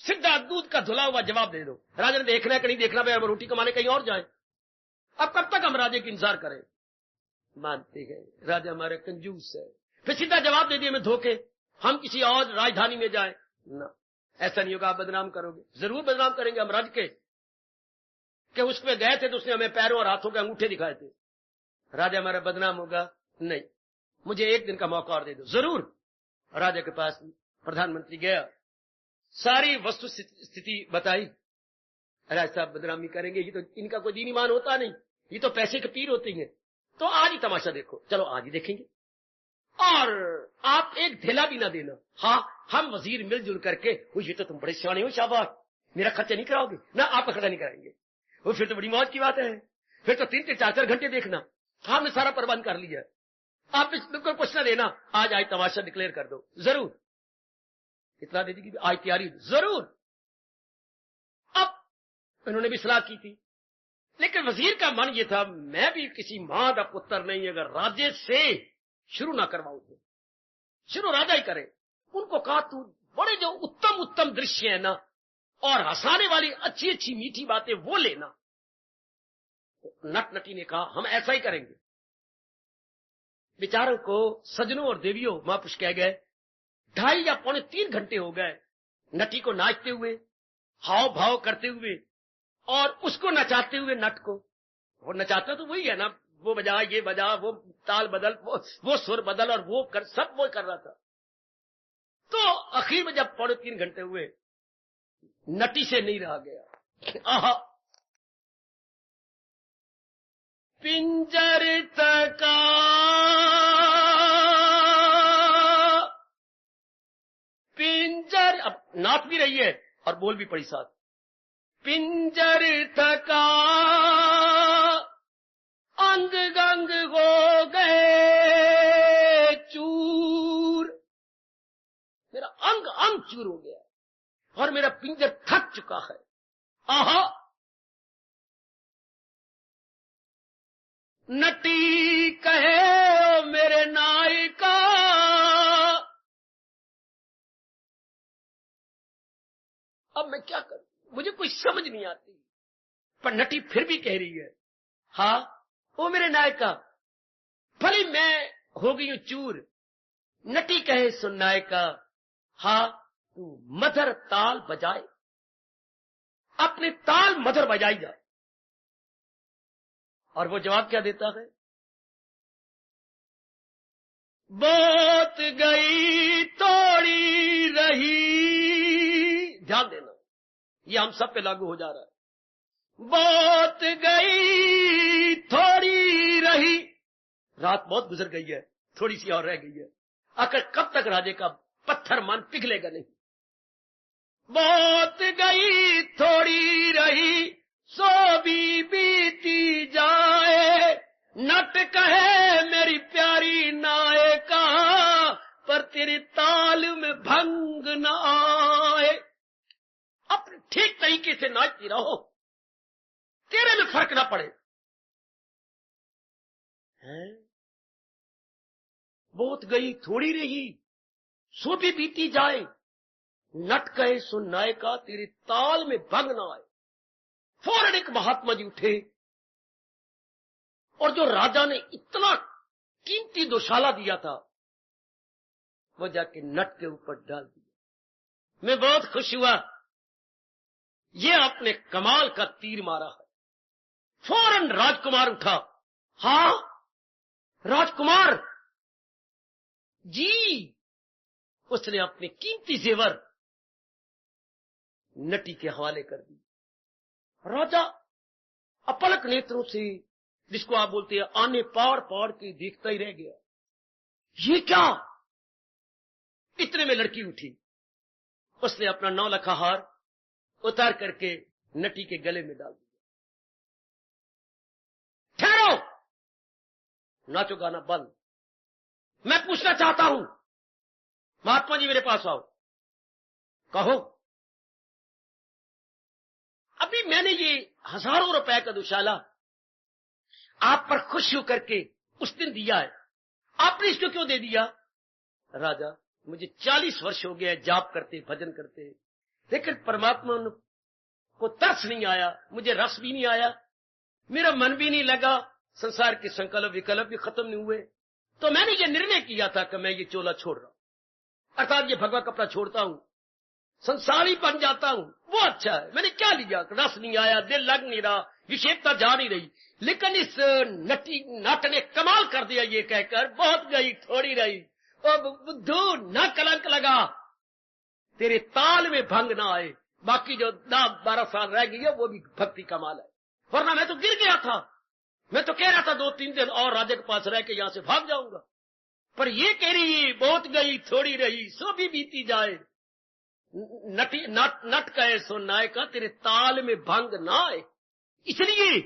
सीधा दूध का धुला हुआ जवाब दे दो। राजा ने देखना है कि नहीं देखना, भाई हम रोटी कमाने कहीं और जाए, अब कब तक हम राजे की इंतजार करें। मानते हैं राजा हमारे कंजूस है, फिर सीधा जवाब दे दिए मैं धोखे, हम किसी और राजधानी में जाए ना, ऐसा नहीं होगा, आप बदनाम करोगे। जरूर बदनाम करेंगे हम रज के उसमें गए थे तो उसने हमें पैरों और हाथों के अंगूठे दिखाए थे। राजा हमारा बदनाम होगा, नहीं, मुझे 1 दिन का मौका और दे दो। जरूर। राजा के पास प्रधानमंत्री गया, सारी वस्तु स्थिति बताई। राजा साहब बदनामी करेंगे, ये तो इनका कोई दीन ईमान होता नहीं, ये तो पैसे के पीर होती हैं, तो आज ही तमाशा देखो। चलो आज ही देखेंगे, और आप एक ढेला भी ना देना। हाँ, हम वजीर मिलजुल करके, ये तो तुम बड़े सियाने हो, शाबाश, मेरा खर्चा नहीं कराओगे ना, आपका खर्चा नहीं कराएंगे। वो फिर तो बड़ी मौज की बात है, फिर तो 3 से 4 घंटे देखना, हमने सारा प्रबंध कर लिया, आप बिल्कुल कुछ ना देना, आज तमाशा डिक्लेयर कर दो, जरूर इतना दे देगी, आज तैयारी जरूर। अब इन्होंने भी सलाह की थी, लेकिन वजीर का मन ये था, मैं भी किसी मां का पुत्र नहीं, अगर राजे से शुरू ना करवाऊं तो शुरू राजा ही करे। उनको कहा तू बड़े जो उत्तम उत्तम दृश्य है ना, और हंसाने वाली अच्छी अच्छी मीठी बातें वो लेना। तो नट नटी ने कहा हम ऐसा ही करेंगे। बेचारों को सजनों और देवियों महापुरुष कह गए, 2.5 या 3 घंटे हो गए नटी को नाचते हुए, हाव भाव करते हुए, और उसको नचाते हुए नट को। और नचाता तो वही है ना, वो बजा ये बजा, वो ताल बदल, वो सुर बदल, और वो कर, सब वो कर रहा था। तो आखिर में जब 3.5 घंटे हुए, नटी से नहीं रहा गया। आहा, पिंजर तका पिंजर, अब नाच भी रही है और बोल भी पड़ी साथ, पिंजर थका अंग गंग हो गए चूर, मेरा अंग अंग चूर हो गया और मेरा पिंजर थक चुका है। आहा, नटी कहे मेरे नायका, अब मैं क्या करूं, मुझे कुछ समझ नहीं आती। पर नटी फिर भी कह रही है, हाँ ओ मेरे नायका, भले मैं हो गई हूं चूर। नटी कहे सुन नायका, हाँ तू मधुर ताल बजाए, अपने ताल मधुर बजाई जाए। और वो जवाब क्या देता है, बहुत गई थोड़ी रही, ध्यान देना ये हम सब पे लागू हो जा रहा है। बहुत गई थोड़ी रही, रात बहुत गुजर गई है, थोड़ी सी और रह गई है, आखिर कब तक राजे का पत्थर मन पिघलेगा नहीं। बहुत गई थोड़ी रही, सो भी बीती जाए, नट कहे मेरी प्यारी नायका, पर तेरे ताल में भंग न आए। अपने ठीक तरीके से नाचती रहो, तेरे में फर्क ना पड़े। हैं? बहुत गई थोड़ी रही, सो भी बीती जाए, नट कहे सुन नायका, तेरे ताल में भंग न आए। फौरन एक महात्मा जी उठे और जो राजा ने इतना कीमती दोशाला दिया था वो जाके नट के ऊपर डाल दिया। मैं बहुत खुश हुआ, ये आपने कमाल का तीर मारा है। फौरन राजकुमार उठा, हाँ राजकुमार जी, उसने अपने कीमती जेवर नटी के हवाले कर दी। राजा अपलक नेत्रों से, जिसको आप बोलते हैं आने पार पार के देखता ही रह गया, ये क्या। इतने में लड़की उठी, उसने अपना 9 लखा हार उतार करके नटी के गले में डाल दिया। ठहरो, नाचो गाना बंद, मैं पूछना चाहता हूं। महात्मा जी मेरे पास आओ, कहो अभी मैंने ये हजारों रुपए का दुशाला आप पर खुश होकर के उस दिन दिया है, आपने इसको क्यों दे दिया। राजा मुझे 40 वर्ष हो गया जाप करते भजन करते, लेकिन परमात्मा को तरस नहीं आया, मुझे रस भी नहीं आया, मेरा मन भी नहीं लगा, संसार के संकल्प विकल्प भी खत्म नहीं हुए। तो मैंने ये निर्णय किया था कि मैं ये चोला छोड़ रहा हूं, अर्थात ये भगवा कपड़ा छोड़ता हूं, संसारी बन जाता हूं, वो अच्छा है। मैंने क्या लिया, रस नहीं आया, दिल लग नहीं रहा, विशेषता जा नहीं रही। लेकिन इस नट ने कमाल कर दिया ये कहकर, बहुत गई थोड़ी रही, बुद्धू न कलंक लगा, तेरे ताल में भंग ना आए। बाकी जो 10-12 साल रह गई है वो भी भक्ति कमाल है, वरना मैं तो गिर गया था। मैं तो कह रहा था 2-3 दिन और राजा के पास रह के यहां से भाग जाऊंगा, पर ये कह रही बहुत गई थोड़ी रही, सो भी बीती जाए, नट कहे सो नायका तेरे ताल में भंग ना आए। इसलिए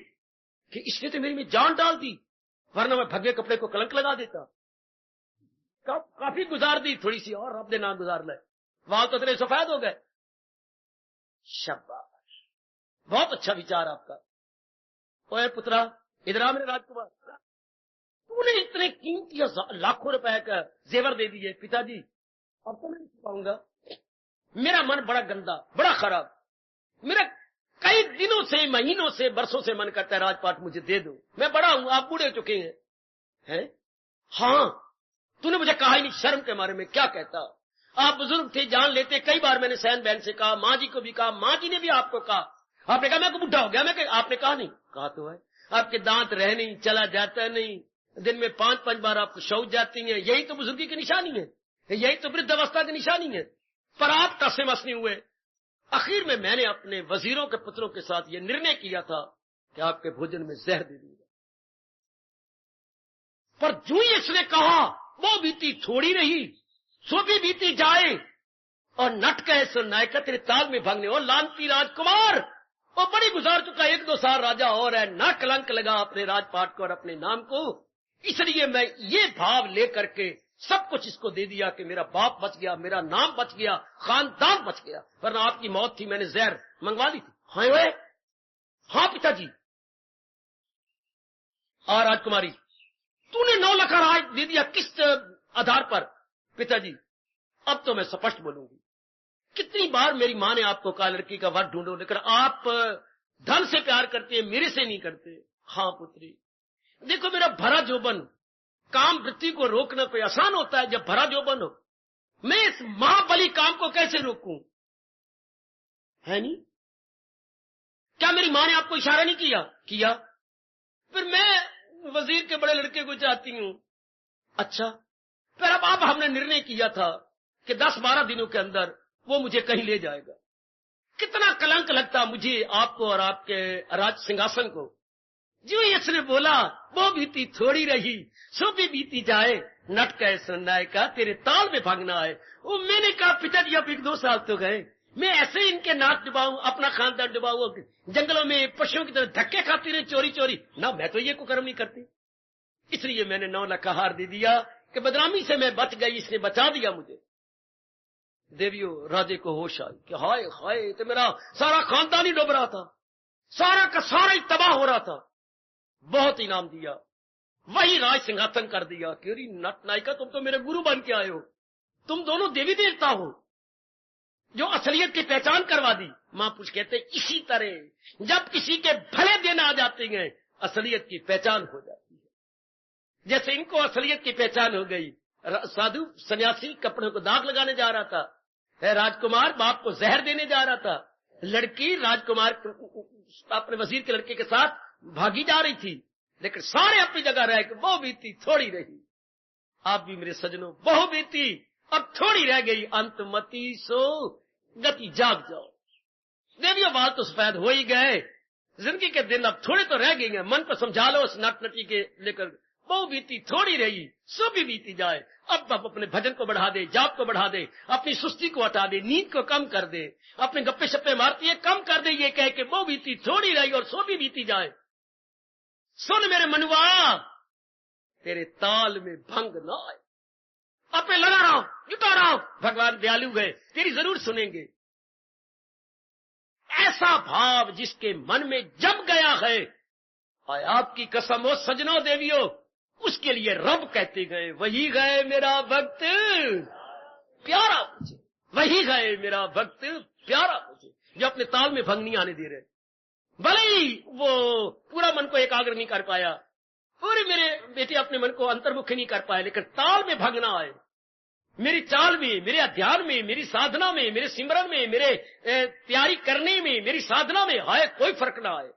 कि इसने तो मेरी में जान डाल दी, वरना मैं भगवे कपड़े को कलंक लगा देता। काफी गुजार दी, थोड़ी सी और रब ने ना गुजार ले, वाल तो तेरे सफेद हो गए। शाबाश, बहुत अच्छा विचार आपका। ओए पुत्रा, इधर आ मेरे राजकुमार, तूने इतने कीमती लाखों रुपए का जेवर दे दिए पिताजी, अब तो मैं नहीं पाऊंगा। मेरा मन बड़ा गंदा, बड़ा खराब, मेरा कई दिनों से, महीनों से, बरसों से मन करता है राजपाट मुझे दे दो। मैं बड़ा हूं, आप बूढ़े हो चुके हैं? हाँ, तूने मुझे कहा ही नहीं, शर्म के मारे में क्या कहता। आप बुजुर्ग थे, जान लेते। कई बार मैंने सहन बहन से कहा, माँ जी को भी कहा, माँ जी ने भी आपको कहा। आपने कहा मैं को बुढ़ा हो गया, आपने कहा नहीं, कहा तो है। आपके दांत रह नहीं, चला जाता नहीं, दिन में 5-5 बार आपको शौच जाती है। यही तो बुजुर्गी की निशानी है, यही तो वृद्धावस्था की निशानी है। पर आप टसे मस नहीं हुए। आखिर में मैंने अपने वजीरों के पुत्रों के साथ यह निर्णय किया था कि आपके भोजन में जहर दे दूंगा। पर जो ही इसने कहा, वो बीती थोड़ी रही, सो भी बीती जाए। और नट कहे सो नायका तेरे ताल में भंगने। और लानती राजकुमार, वो बड़ी गुजार चुका, 1-2 साल राजा और है, ना कलंक लगा अपने राजपाट को और अपने नाम को। इसलिए मैं ये भाव लेकर के सब कुछ इसको दे दिया कि मेरा बाप बच गया, मेरा नाम बच गया, खानदान बच गया, वरना आपकी मौत थी, मैंने जहर मंगवा ली थी। हाँ वे, हाँ पिताजी। और राजकुमारी, तूने 9 लाख राज दे दिया, किस आधार पर? पिताजी, अब तो मैं स्पष्ट बोलूंगी। कितनी बार मेरी माँ ने आपको कहा लड़की का वर ढूंढो, लेकर आप धन से प्यार करते हैं, मेरे से नहीं करते। हाँ पुत्री, देखो मेरा भरा जोबन, काम वृत्ति को रोकना कोई आसान होता है जब भरा जोबन हो। मैं इस महाबली काम को कैसे रोकूं? है नहीं? क्या मेरी माँ ने आपको इशारा नहीं किया? फिर मैं वजीर के बड़े लड़के को चाहती हूं। अच्छा, फिर अब हमने निर्णय किया था कि 10-12 दिनों के अंदर वो मुझे कहीं ले जाएगा। कितना कलंक लगता मुझे, आपको और आपके राज सिंहासन को। जो इसने बोला, वो बीती थोड़ी रही, सो भी बीती जाए। नट कहे सुननाए का तेरे ताल में भागना है। वो मैंने कहा पिताजी अब 1-2 साल तो गए, मैं ऐसे ही इनके नाक डुबाऊं, अपना खानदान डुबाऊं, जंगलों में पशुओं की तरह धक्के खाती रहे चोरी चोरी ना। मैं तो ये कुकर्म नहीं करती। इसलिए मैंने 9 लाख का हार दे दिया कि बदनामी से मैं बच गई, इसने बचा दिया मुझे। देवियों, राजे को होश आई कि हाय हाय, तो मेरा सारा खानदान ही डूब रहा था, सारा का सारा ही तबाह हो रहा था। बहुत इनाम दिया, वही राज सिंहासन कर दिया कि अरे नट नायिका, तुम तो मेरे गुरु बन के आए हो, तुम दोनों देवी देवता हो, जो असलियत की पहचान करवा दी। महापुरुष कहते इसी तरह जब किसी के भले दिन आ जाते हैं, असलियत की पहचान हो जाती है। जैसे इनको असलियत की पहचान हो गई। साधु सन्यासी कपड़ों को दाग लगाने जा रहा था, राजकुमार बाप को जहर देने जा रहा था, लड़की राजकुमार अपने वजीर के लड़के के साथ भागी जा रही थी, लेकिन सारे अपनी जगह रह के वो बीती थोड़ी रही। आप भी मेरे सजनों, बहु बीती अब थोड़ी रह गई, अंतमती सो गति जाग जाओ। देवियों, बाल तो सफेद हो ही गए, जिंदगी के दिन अब थोड़े तो रह गए हैं। मन को समझा लो उस नट नटी के लेकर, वो बीती थोड़ी रही, सो भी बीती जाए। अब अपने भजन को बढ़ा दे, जाप को बढ़ा दे, अपनी सुस्ती को हटा दे, नींद को कम कर दे, अपने गप्पे शप्पे मारती है कम कर दे, ये कह के वो बीती थोड़ी रही और सो भी बीती जाए। सुन मेरे मनुआ, तेरे ताल में भंग न आए। अपने लगा रहा हूं, जुटा रहा हूं, भगवान दयालु है, तेरी जरूर सुनेंगे। ऐसा भाव जिसके मन में जम गया है, और आपकी कसम हो सजनों देवियों, उसके लिए रब कहते गए, वही गए मेरा भक्त प्यारा मुझे, वही गए मेरा भक्त प्यारा मुझे, जो अपने ताल में भंग नहीं आने दे रहे। भले ही वो पूरा मन को एकाग्र नहीं कर पाया, पूरे मेरे बेटे अपने मन को अंतर्मुखी नहीं कर पाए, लेकिन ताल में भंग ना आए। मेरी चाल में, मेरे अध्यान में, मेरी साधना में, मेरे सिमरन में, मेरे तैयारी करने में, मेरी साधना में हाय कोई फर्क ना आए।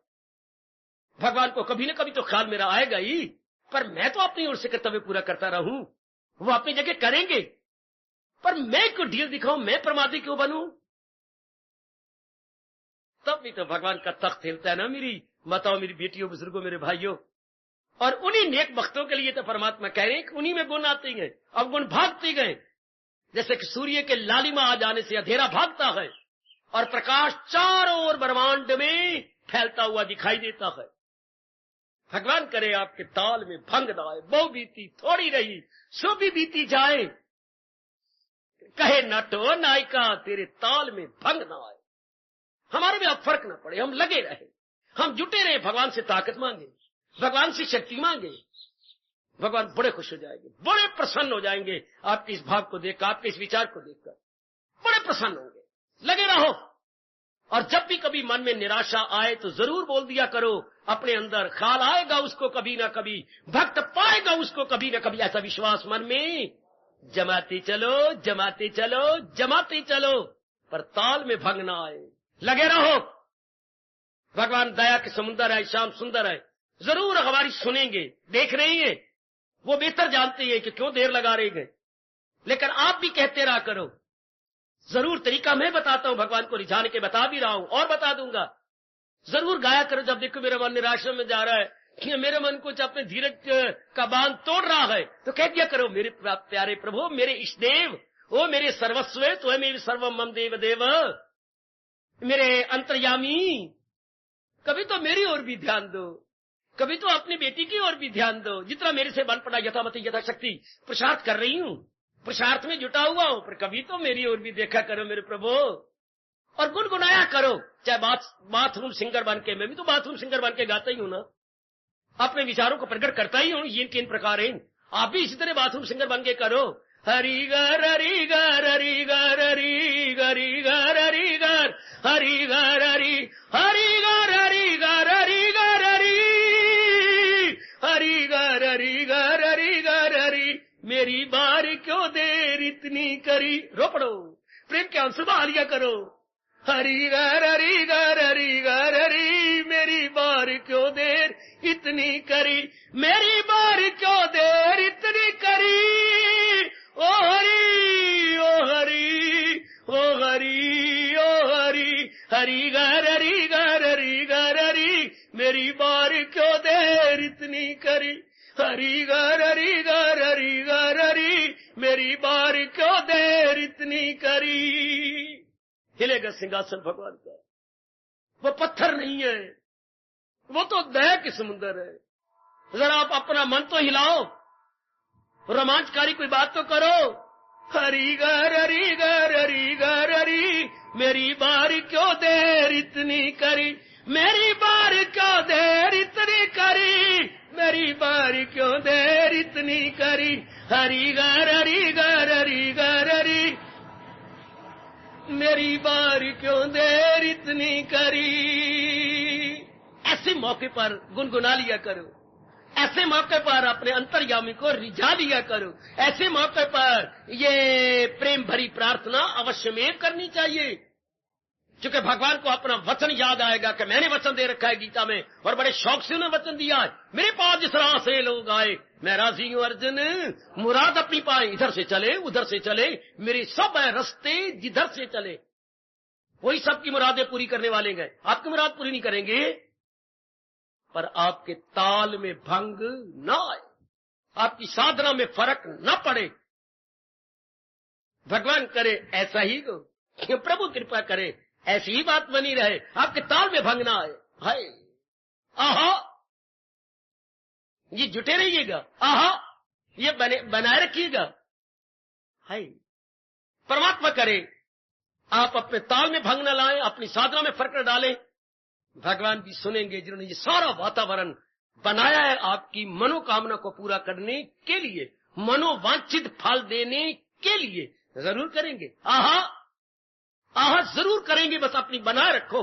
भगवान को कभी न कभी तो ख्याल मेरा आएगा ही, पर मैं तो अपनी ओर से कर्तव्य पूरा करता रहूं, वो अपनी जगह करेंगे, पर मैं क्यों ढील दिखाऊं, मैं प्रमादी क्यों बनूं? तब भी तो भगवान का तख्त हिलता है ना मेरी माताओं, मेरी बेटियों, बुजुर्गों, मेरे भाइयों। और उन्हीं नेक भक्तों के लिए तो परमात्मा कह रहे हैं कि उन्हीं में गुण आते गए, अब गुण भागते गए। जैसे कि सूर्य के लालिमा आ जाने से अंधेरा भागता है और प्रकाश चारों ओर ब्रह्मांड में फैलता हुआ दिखाई देता है। भगवान करे आपके ताल में भंग न आए। बहु बीती थोड़ी रही सो भी बीती जाए, कहे नटो नायिका तेरे ताल में भंग न आए। हमारे में अब फर्क न पड़े, हम लगे रहे, हम जुटे रहे, भगवान से ताकत मांगे, भगवान से शक्ति मांगे। भगवान बड़े खुश हो जाएंगे, बड़े प्रसन्न हो जाएंगे आपके इस भाव को देखकर, आपके इस विचार को देखकर बड़े प्रसन्न होंगे। लगे रहो। और जब भी कभी मन में निराशा आए तो जरूर बोल दिया करो अपने अंदर, ख्याल आएगा उसको कभी ना कभी, भक्त पाएगा उसको कभी ना कभी। ऐसा विश्वास मन में जमाते चलो, जमाते चलो, जमाते चलो, पर ताल में भंग ना आए। लगे रहो। भगवान दया के समुद्र है, श्याम सुंदर है, जरूर हमारी सुनेंगे, देख रही है, वो बेहतर जानते हैं कि क्यों देर लगा रहे हैं। लेकिन आप भी कहते रहा करो, जरूर तरीका मैं बताता हूं, भगवान को रिझाने के बता भी रहा हूं और बता दूंगा। जरूर गाया करो जब देखो मेरा मन निराशा में जा रहा है, कि मेरे मन कुछ अपने धीरज का बांध तोड़ रहा है, तो कह दिया करो मेरे प्यारे प्रभु, मेरे इष्टदेव, ओ मेरे सर्वस्व, तो है मेरे सर्वम मम देव देव, मेरे अंतर्यामी, कभी तो मेरी ओर भी ध्यान दो, कभी तो अपनी बेटी की ओर भी ध्यान दो। जितना मेरे से बन पड़ा यथामति यथाशक्ति पुरुषार्थ कर रही हूं, पुरुषार्थ में जुटा हुआ हूं, पर कभी तो मेरी ओर भी देखा करो मेरे प्रभु। और गुनगुनाया करो, चाहे बाथरूम सिंगर बन के, मैं भी तो बाथरूम सिंगर बन के गाता ही हूं ना, अपने विचारों को प्रकट करता ही हूं, ये किन प्रकार है। आप भी इसी तरह बाथरूम सिंगर बन के करो। हरि गर हरि गर हरि गर हरि गरि गर हरि गर हरि गर हरि हरि गर हरि गर हरि गर हरि हरि गर हरि गर हरि गर हरि, मेरी बार क्यों देर इतनी करी। रो पड़ो, प्रेम के आंसू बहा लिया करो। हरि गर हरि गर हरि गर हरि, मेरी बार क्यों देर इतनी करी, मेरी बार क्यों देर इतनी करी। ओ हरि ओ हरि ओ हरि ओ हरि, हरि गर हरि गर हरि गर हरि, मेरी बार क्यों देर इतनी करी। हरि गर हरि गर हरि गर हरि, मेरी बार क्यों देर इतनी करी। हिलेगा सिंहासन भगवान का, वो पत्थर नहीं है, वो तो दया के समुद्र है। जरा आप अपना मन तो हिलाओ, रोमांचकारी कोई बात तो करो। हरि गर हरि गर हरि गर हरि, मेरी बार क्यों देर इतनी करी, मेरी बार क्यों देर इतनी करी, मेरी बार क्यों देर इतनी करी। हरि गर हरि गर हरि गर हरि, मेरी बार क्यों देर इतनी करी। ऐसे मौके पर गुनगुना लिया करो, ऐसे मौके पर अपने अंतर्यामी को रिझा लिया करो, ऐसे मौके पर ये प्रेम भरी प्रार्थना अवश्य में करनी चाहिए। क्योंकि भगवान को अपना वचन याद आएगा कि मैंने वचन दे रखा है गीता में, और बड़े शौक से उन्हें वचन दिया है। मेरे पास जिस राह से लोग आए मैं राजी हूं अर्जुन, मुराद अपनी पाए, इधर से चले उधर से चले, मेरे सब रास्ते जिधर से चले, वही सबकी मुरादें पूरी करने वाले हैं। आपकी मुराद पूरी नहीं करेंगे, पर आपके ताल में भंग न आए, आपकी साधना में फर्क न पड़े। भगवान करे ऐसा ही हो, प्रभु कृपा करे ऐसी ही बात बनी रहे, आपके ताल में भंग ना आए। हाय आहा, ये जुटे रहिएगा, आहा ये बनाए रखिएगा। हाय परमात्मा करे आप अपने ताल में भंग न लाएं, अपनी साधना में फर्क न डालें, भगवान भी सुनेंगे। जिन्होंने ये सारा वातावरण बनाया है आपकी मनोकामना को पूरा करने के लिए, मनोवांछित फल देने के लिए, जरूर करेंगे। आहा आहा जरूर करेंगे। बस अपनी बनाए रखो,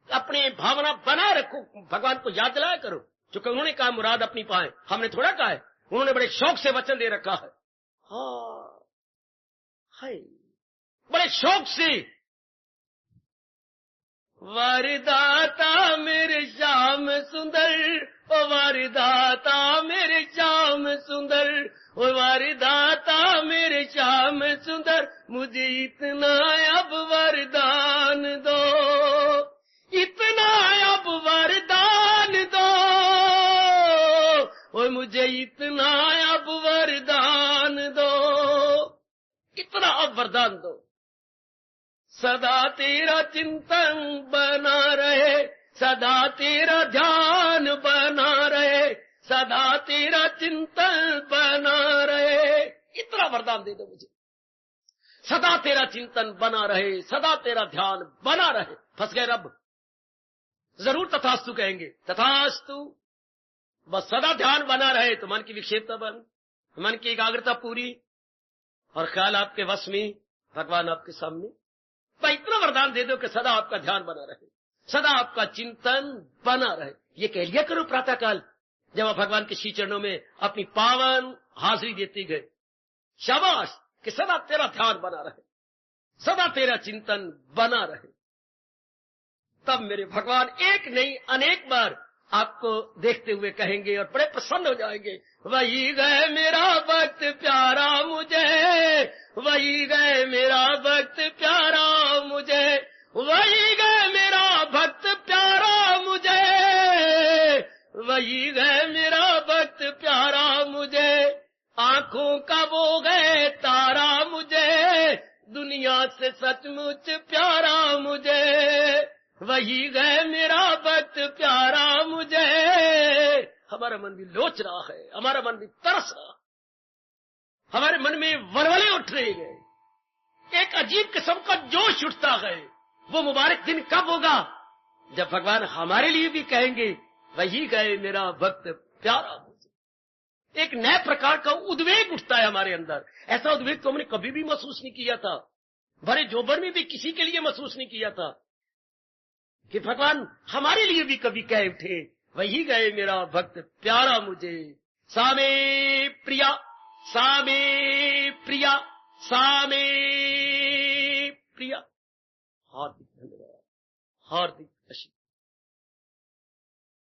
अपने भावना बनाए रखो, भगवान को याद दिलाया करो। क्योंकि उन्होंने कहा मुराद अपनी पाए, हमने थोड़ा कहा है, उन्होंने बड़े शौक से वचन दे रखा है। हाँ हाय बड़े शौक से, वरदाता मेरे श्याम सुंदर, ओ वरदाता मेरे श्याम सुंदर, ओ वरदाता मेरे श्याम सुंदर, मुझे इतना अब वरदान दो, इतना अब वरदान दो, ओ मुझे इतना अब वरदान दो। वरदान दो। सदा तेरा चिंतन बना रहे, सदा तेरा ध्यान बना रहे, सदा तेरा चिंतन बना रहे। इतना वरदान दे दो मुझे। सदा तेरा चिंतन बना रहे, सदा तेरा ध्यान बना रहे। फंस गए रब। जरूर तथास्तु कहेंगे। तथास्तु। बस सदा ध्यान बना रहे तो मन की विक्षेपता बंद, मन की एकाग्रता पूरी और ख्याल आपके वश में, भगवान आपके सामने। भाई इतना वरदान दे दो कि सदा आपका ध्यान बना रहे, सदा आपका चिंतन बना रहे। ये कह लिया करो प्रातः काल जब आप भगवान के श्री चरणों में अपनी पावन हाजिरी देती गए। शाबाश कि सदा तेरा ध्यान बना रहे, सदा तेरा चिंतन बना रहे। तब मेरे भगवान एक नहीं अनेक बार आपको देखते हुए कहेंगे और बड़े प्रसन्न हो जाएंगे। वही गए मेरा भक्त प्यारा मुझे, वही गए मेरा भक्त प्यारा मुझे, वही गए मेरा भक्त प्यारा मुझे, वही गए मेरा भक्त प्यारा मुझे। आंखों का वो गए तारा मुझे, दुनिया से सचमुच प्यारा मुझे। वही गए मेरा भक्त प्यारा मुझे। हमारा मन भी लोच रहा है, हमारा मन भी तरस रहा, हमारे मन में वलवले उठ रहे हैं, एक अजीब किस्म का जोश उठता है। वो मुबारक दिन कब होगा जब भगवान हमारे लिए भी कहेंगे वही गए मेरा भक्त प्यारा मुझे। एक नए प्रकार का उद्वेग उठता है हमारे अंदर। ऐसा उद्वेग तो हमने कभी भी महसूस नहीं किया था, भरे जोबर में भी किसी के लिए महसूस नहीं किया था कि भगवान हमारे लिए भी कभी कह उठे वही गए मेरा भक्त प्यारा मुझे। सामे प्रिया, सामे प्रिया, सामे प्रिया। हार्दिक धन्यवाद, हार्दिक